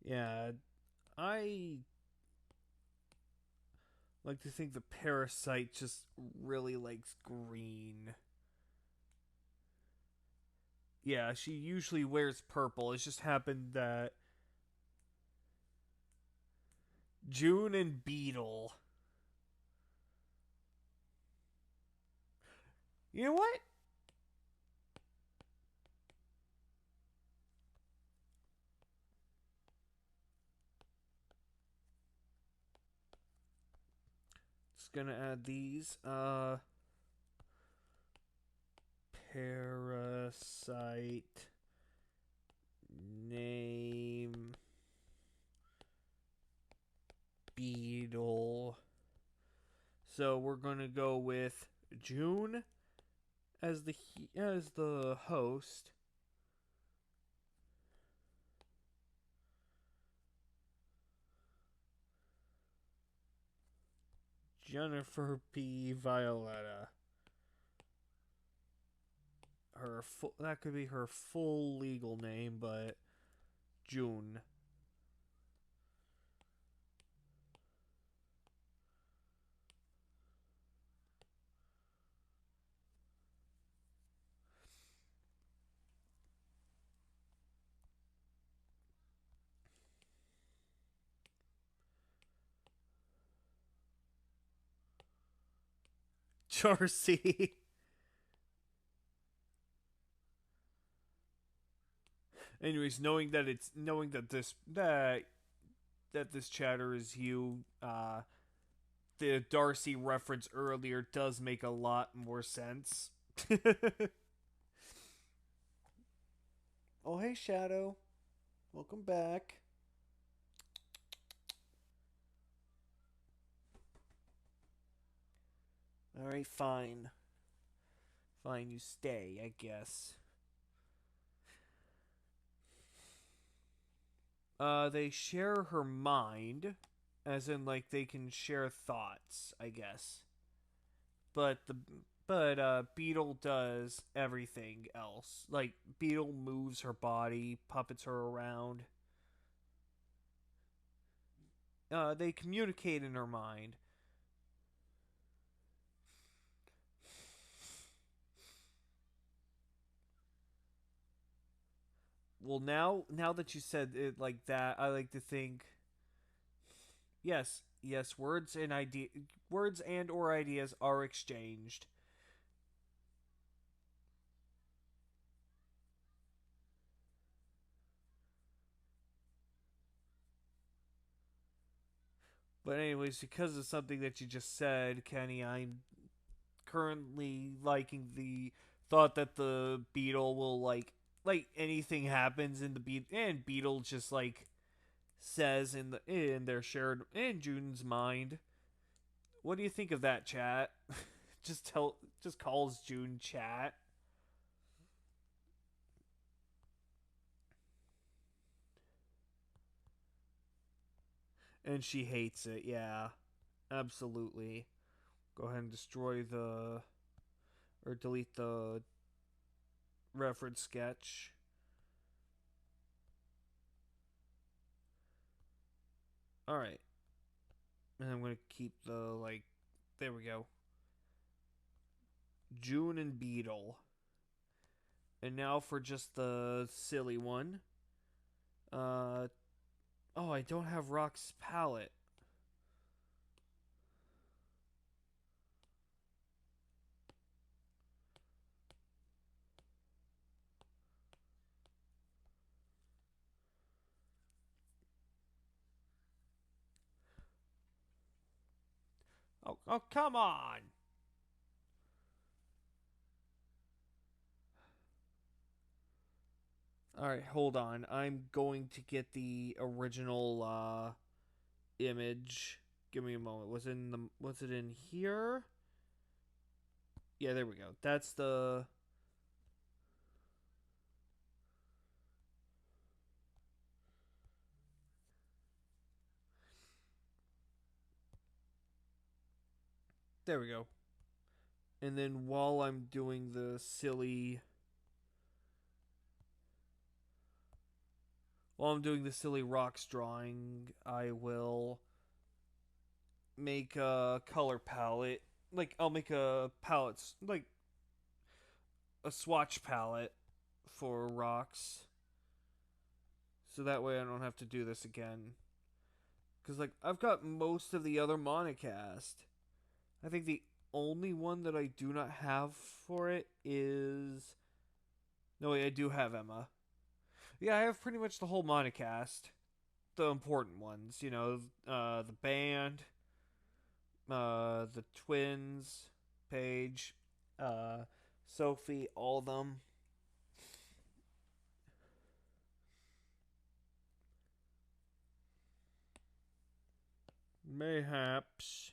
Yeah, I like to think the Parasite just really likes green. Yeah, she usually wears purple. It just happened that June and Beetle. You know what? Just gonna add these. Parasite name Beetle. So we're gonna go with June as the host. Jennifer P. Violetta. That could be her full legal name, but June. Charcy. Anyways, knowing that this chatter is you, the Darcy reference earlier does make a lot more sense. Oh, hey, Shadow. Welcome back. Alright, fine. Fine, you stay, I guess. They share her mind, as in, like, they can share thoughts, I guess. But Beetle does everything else. Like, Beetle moves her body, puppets her around. They communicate in her mind. Well, now that you said it like that, I like to think yes, yes, words and or ideas are exchanged. But anyways, because of something that you just said, Kenny, I'm currently liking the thought that the beetle will like anything happens in the beetle just like says in their shared in June's mind. What do you think of that, chat? Just calls June chat. And she hates it. Yeah, absolutely. Go ahead and destroy the or delete the reference sketch. All right, and I'm gonna keep the like. There we go. June and Beetle. And now for just the silly one. Uh oh, I don't have Rock's palette. Oh, come on. All right, hold on. I'm going to get the original image. Give me a moment. Was it in here? Yeah, there we go. That's the There we go. And then while I'm doing the silly rocks drawing, I will make a color palette. Like I'll make a palette like a swatch palette for rocks. So that way I don't have to do this again. Cuz like I've got most of the other Monocast. I think the only one that I do not have for it is no wait, I do have Emma. Yeah, I have pretty much the whole Monocast. The important ones, the band, the twins, Paige, uh, Sophie, all of them. Mayhaps.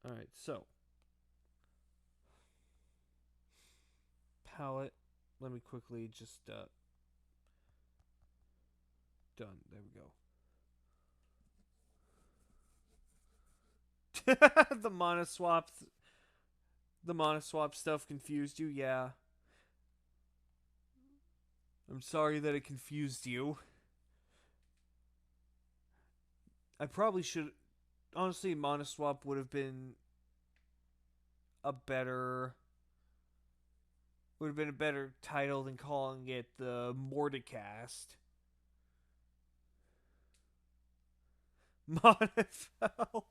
Alright, so. Palette. Let me quickly just, done. There we go. the monoswap. The monoswap stuff confused you? Yeah. I'm sorry that it confused you. I probably should. Honestly, monoswap would have been a better would have been a better title than calling it the Mordecast. Monofel.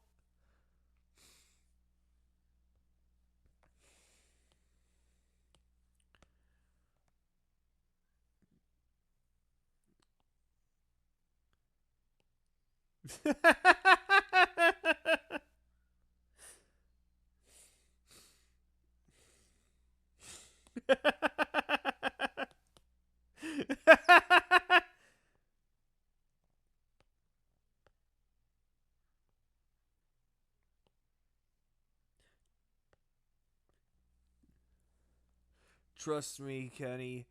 Trust me, Kenny.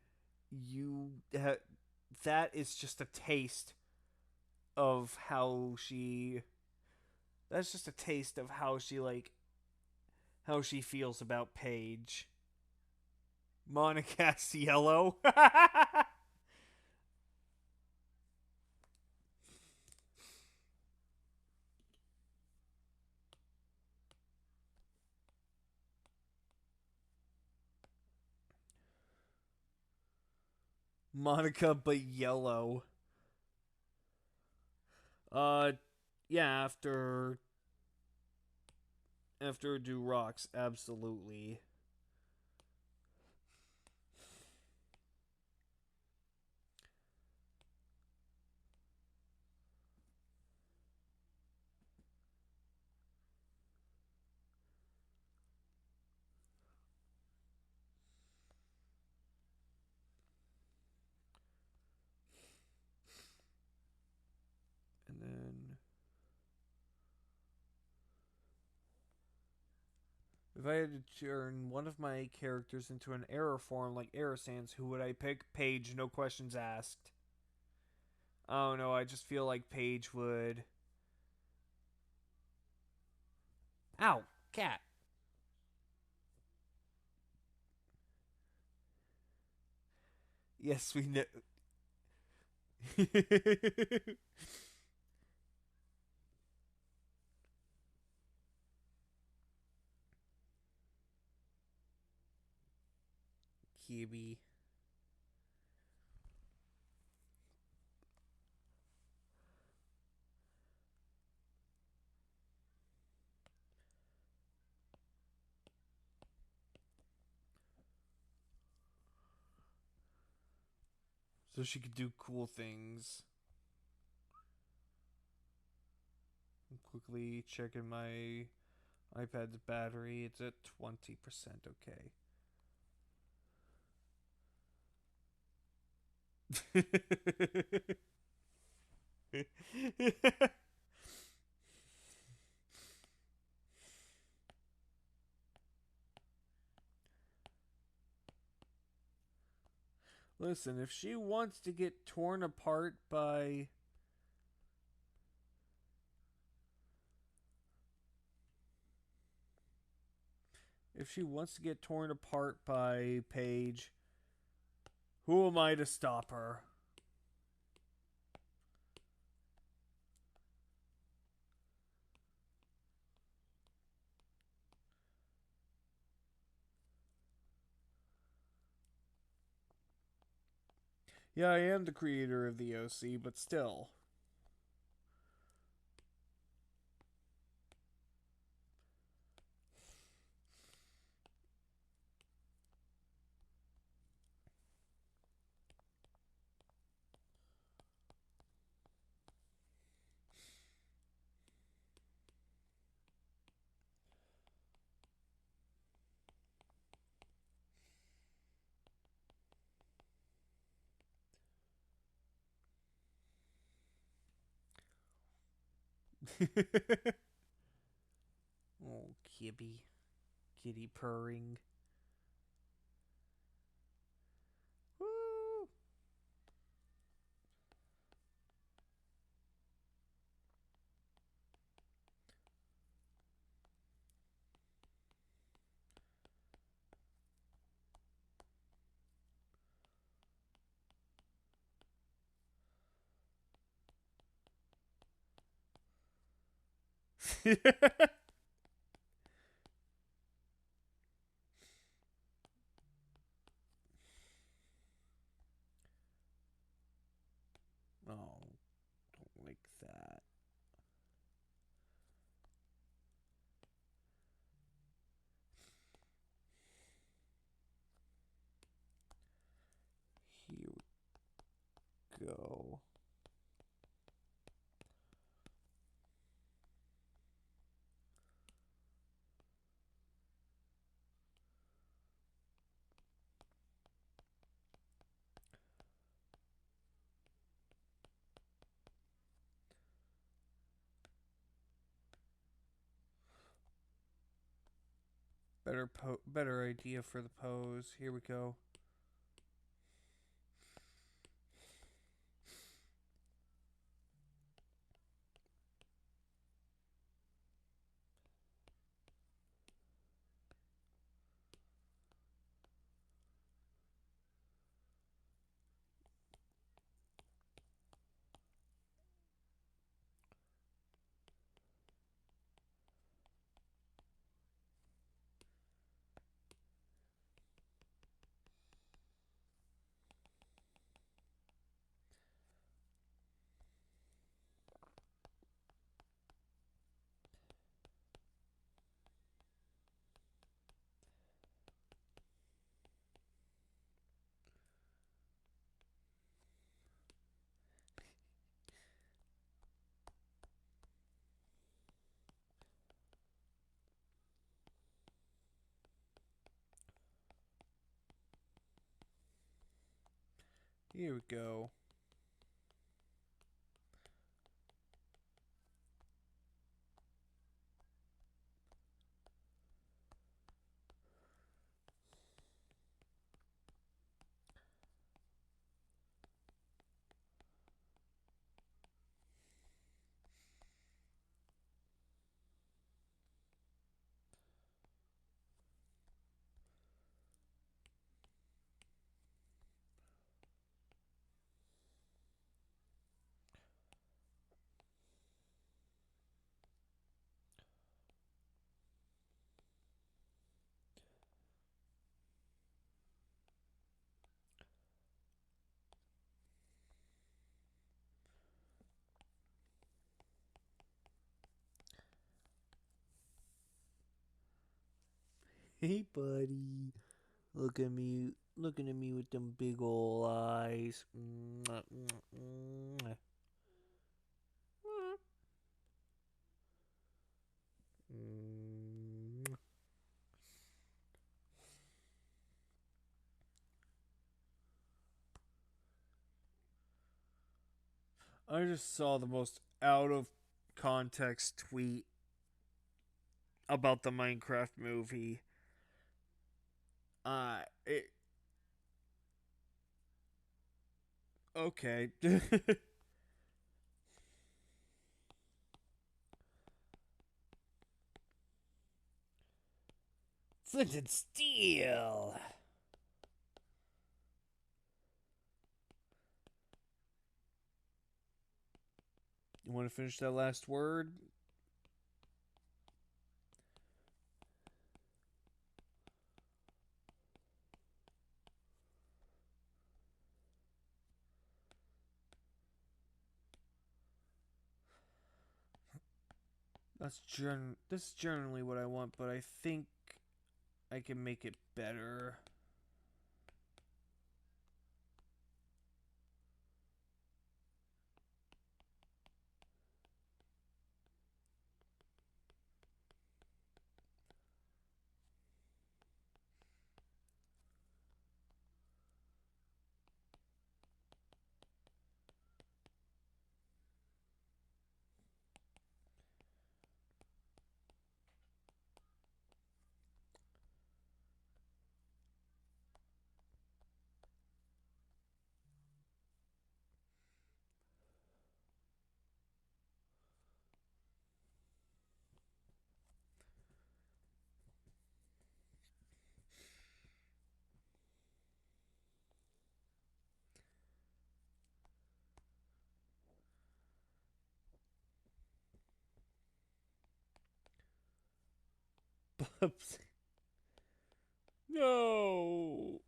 That is just a taste of how she. That's just a taste of how she feels about Paige. Monicast yellow. Monica, but yellow. Uh, yeah. After do rocks, absolutely. And then if I had to turn one of my characters into an error form like Aerosans, who would I pick? Paige, no questions asked. Oh no, I just feel like Paige would. Ow, cat. Yes, we know. Kibby. So she could do cool things. I'm quickly checking my iPad's battery. It's at 20%. Okay. Listen, if she wants to get torn apart by. If she wants to get torn apart by Paige, who am I to stop her? Yeah, I am the creator of the OC, but still. Oh, Kibby. Kitty purring. Woo! Oh, don't like that. Here we go. Better idea for the pose. Here we go. Here we go. Hey, buddy. Look at me. Looking at me with them big ol' eyes. Mwah, mwah, mwah. Mm. I just saw the most out of context tweet about the Minecraft movie. It okay. Flint and steel. You want to finish that last word? This is generally what I want, but I think I can make it better. No.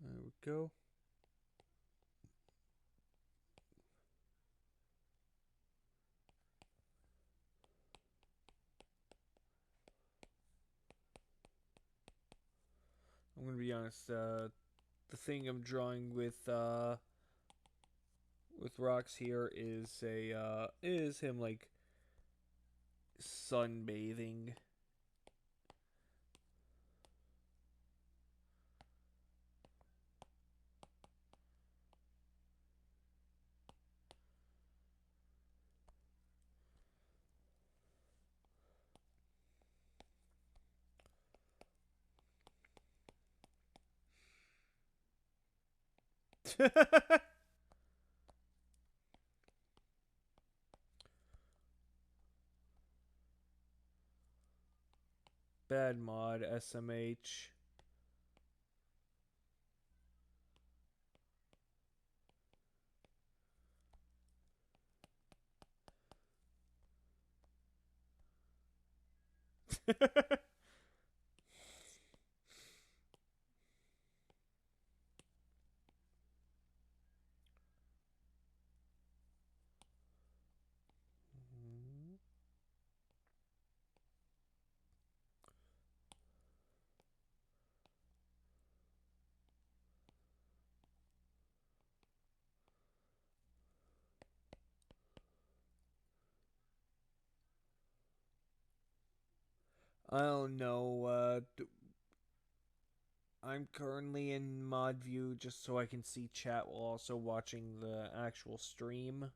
There we go. I'm gonna be honest. The thing I'm drawing with rocks here is him like sunbathing. Bad mod SMH. I don't know. I'm currently in mod view just so I can see chat while also watching the actual stream.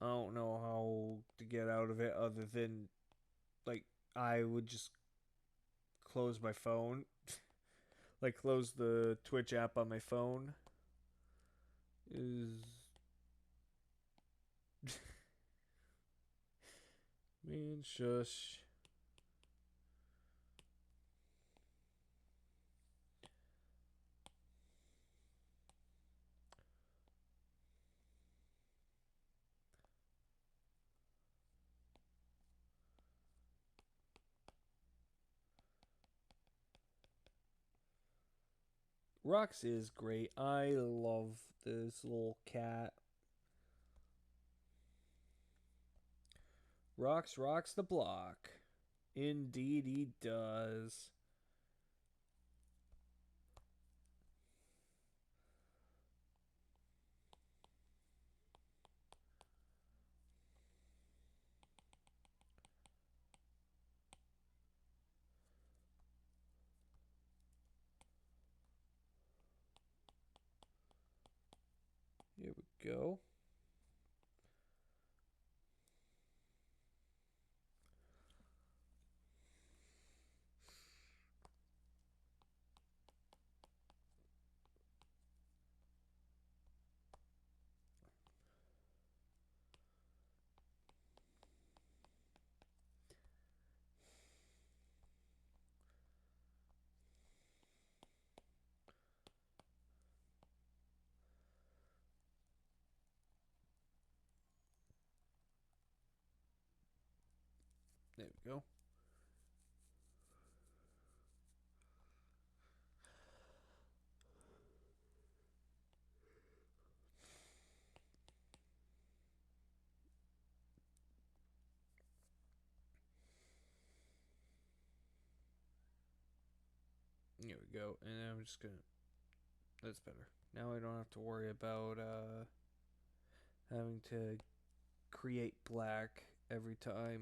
I don't know how to get out of it other than, like, I would just close my phone. Like, close the Twitch app on my phone. Is. Man, shush. Rox is great. I love this little cat. Rox rocks the block. Indeed, he does. Here we go. There we go. There we go. And I'm just gonna. That's better. Now I don't have to worry about having to create black every time.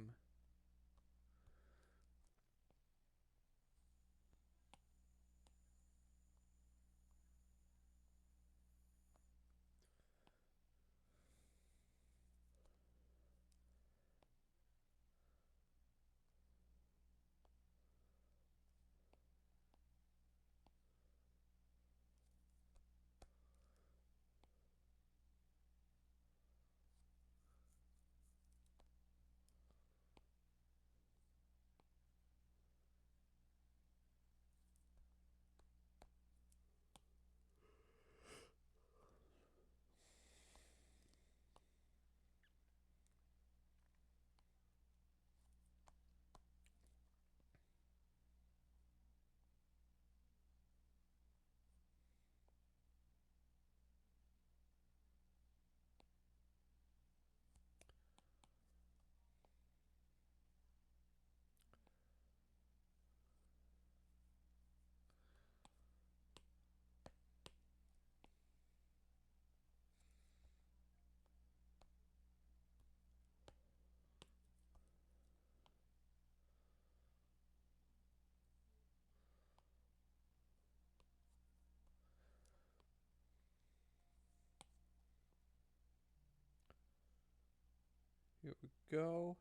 Here we go.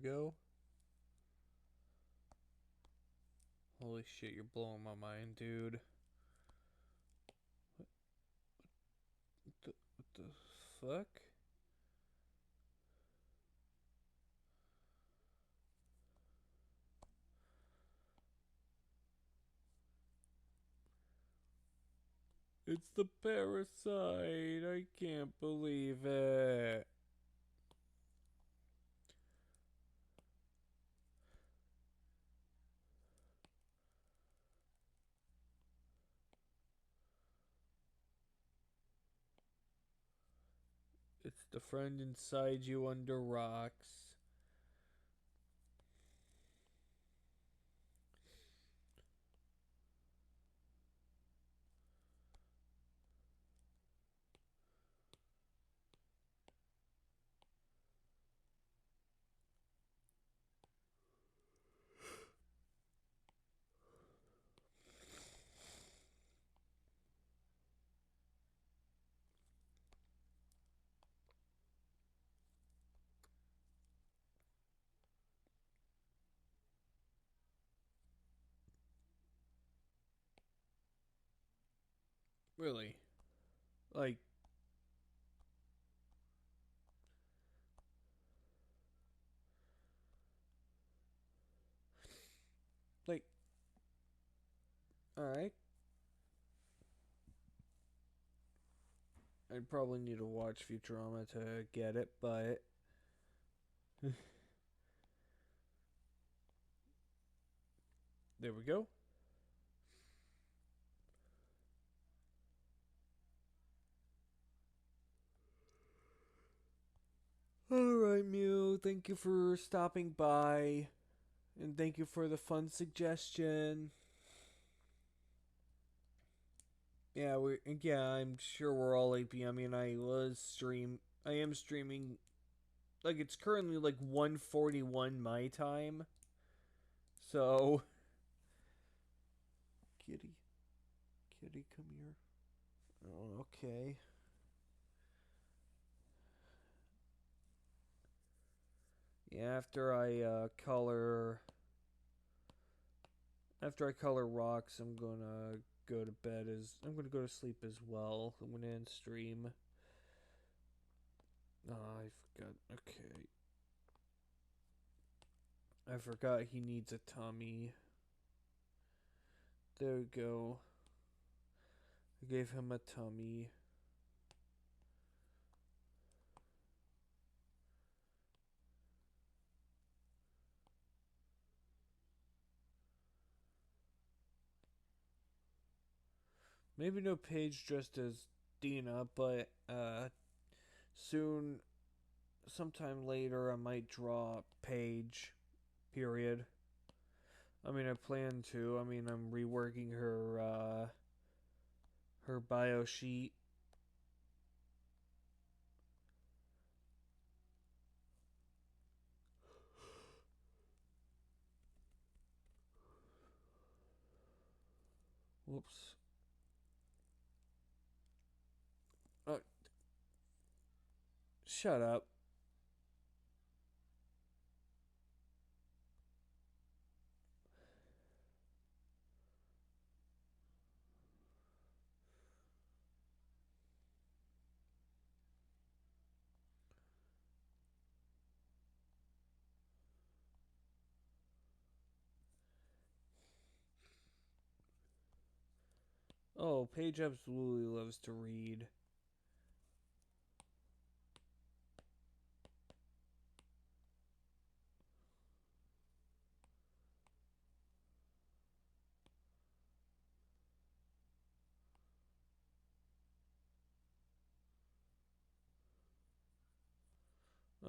we go. Holy shit, you're blowing my mind, dude. What the fuck? It's the parasite. I can't believe it. It's the friend inside you under rocks. Really? Like, like, alright. I'd probably need to watch Futurama to get it, but there we go. Alright, Mew, thank you for stopping by. And thank you for the fun suggestion. Yeah, I'm sure we're all 8 p.m. I mean, I am streaming, like, it's currently like 1:41 my time. So, kitty, kitty, come here. Oh, okay. Yeah, after I color rocks, I'm gonna I'm gonna go to sleep as well. I'm gonna end stream. Oh, I forgot. Okay. I forgot he needs a tummy. There we go. I gave him a tummy. Maybe no Paige dressed as Dina, but soon, sometime later, I might draw Paige. Period. I mean, I plan to. I mean, I'm reworking her bio sheet. Whoops. Shut up. Oh, Paige absolutely loves to read.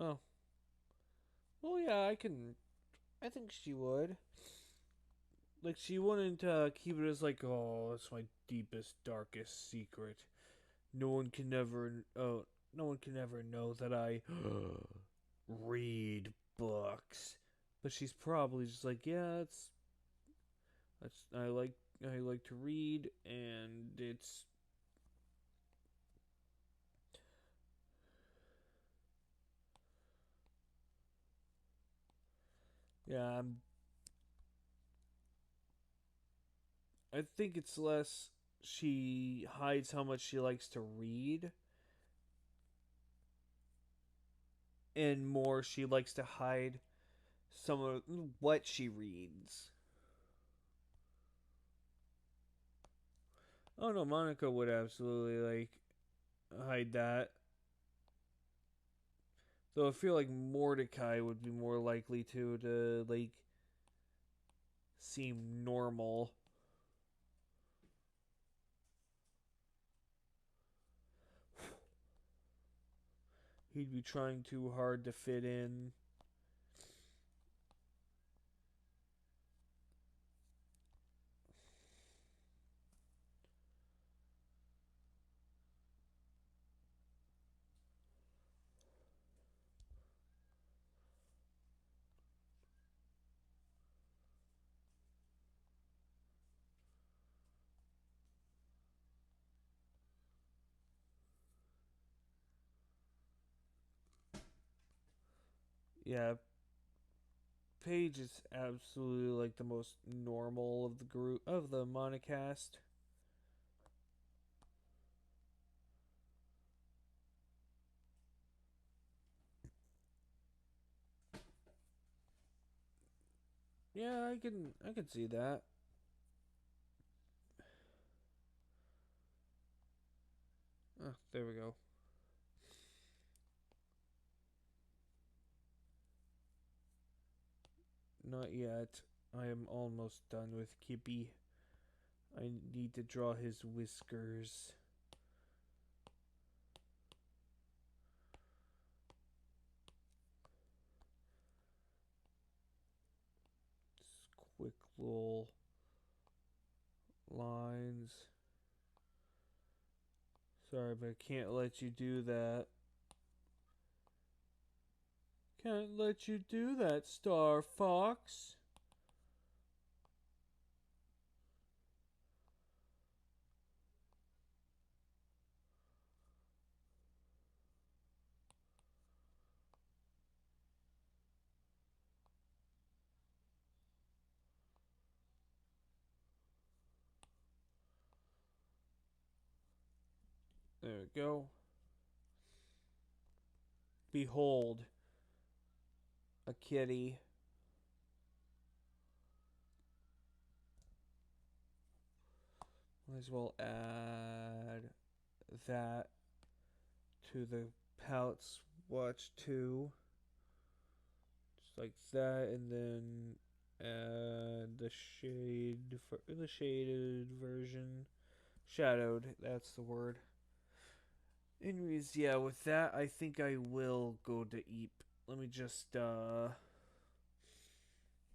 Oh. Well, yeah, I think she would. Like, she wouldn't keep it as, like, oh, it's my deepest, darkest secret. No one can ever, no one can ever know that I read books. But she's probably just like, yeah, that's I like to read, and it's Yeah, I think it's less she hides how much she likes to read, and more she likes to hide some of what she reads. Oh no, Monica would absolutely like hide that. Though I feel like Mordecai would be more likely to like seem normal. He'd be trying too hard to fit in. Yeah, Paige is absolutely like the most normal of the group of the Monocast. Yeah, I can see that. Oh, there we go. Not yet. I am almost done with Kippy. I need to draw his whiskers. Just quick little lines. Sorry, but I can't let you do that. Can't let you do that, Star Fox. There we go. Behold, a kitty. Might as well add that to the palette swatch too. Just like that, and then add the shaded version. Shadowed, that's the word. Anyways, yeah, with that, I think I will go to Eep. Let me just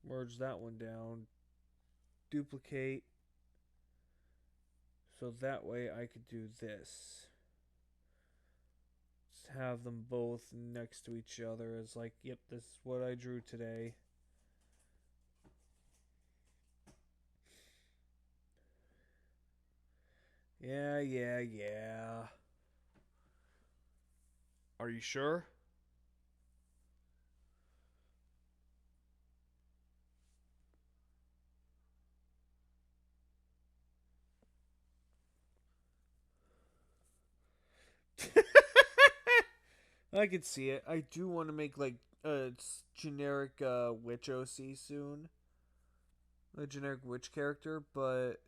merge that one down, duplicate, so that way I could do this. Just have them both next to each other as like, yep, this is what I drew today. Yeah. Are you sure? I could see it. I do want to make like a generic witch OC soon. A generic witch character, but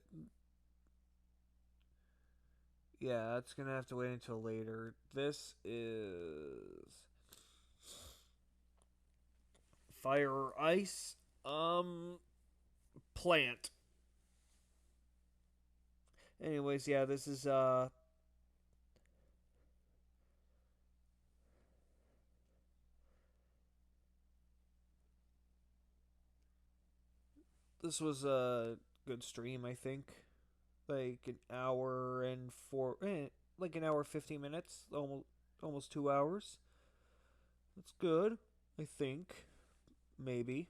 yeah, that's gonna have to wait until later. This is fire or ice. Plant. Anyways, yeah, this is this was a good stream, I think. Like an hour and like an hour 15 minutes, almost 2 hours. That's good, I think. Maybe.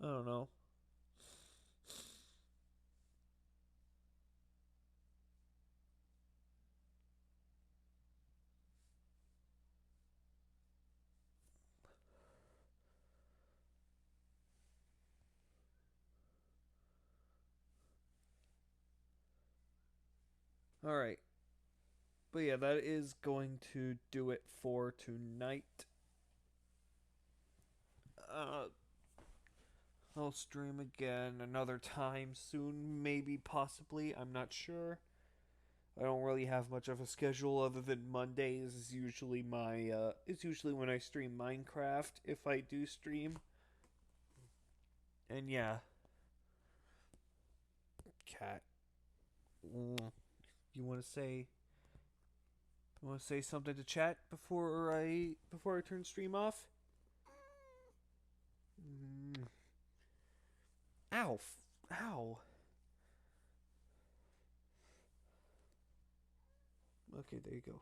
I don't know. All right. But yeah, that is going to do it for tonight. Uh, I'll stream again another time soon, maybe, possibly. I'm not sure. I don't really have much of a schedule other than Mondays is usually it's usually when I stream Minecraft if I do stream. And yeah, cat. You want to say something to chat before I turn stream off? Mm. Ow. Ow. Okay, there you go.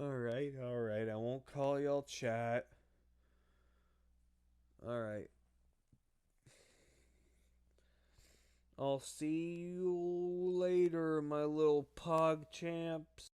Alright, alright. I won't call y'all chat. Alright. I'll see you later, my little pog champs.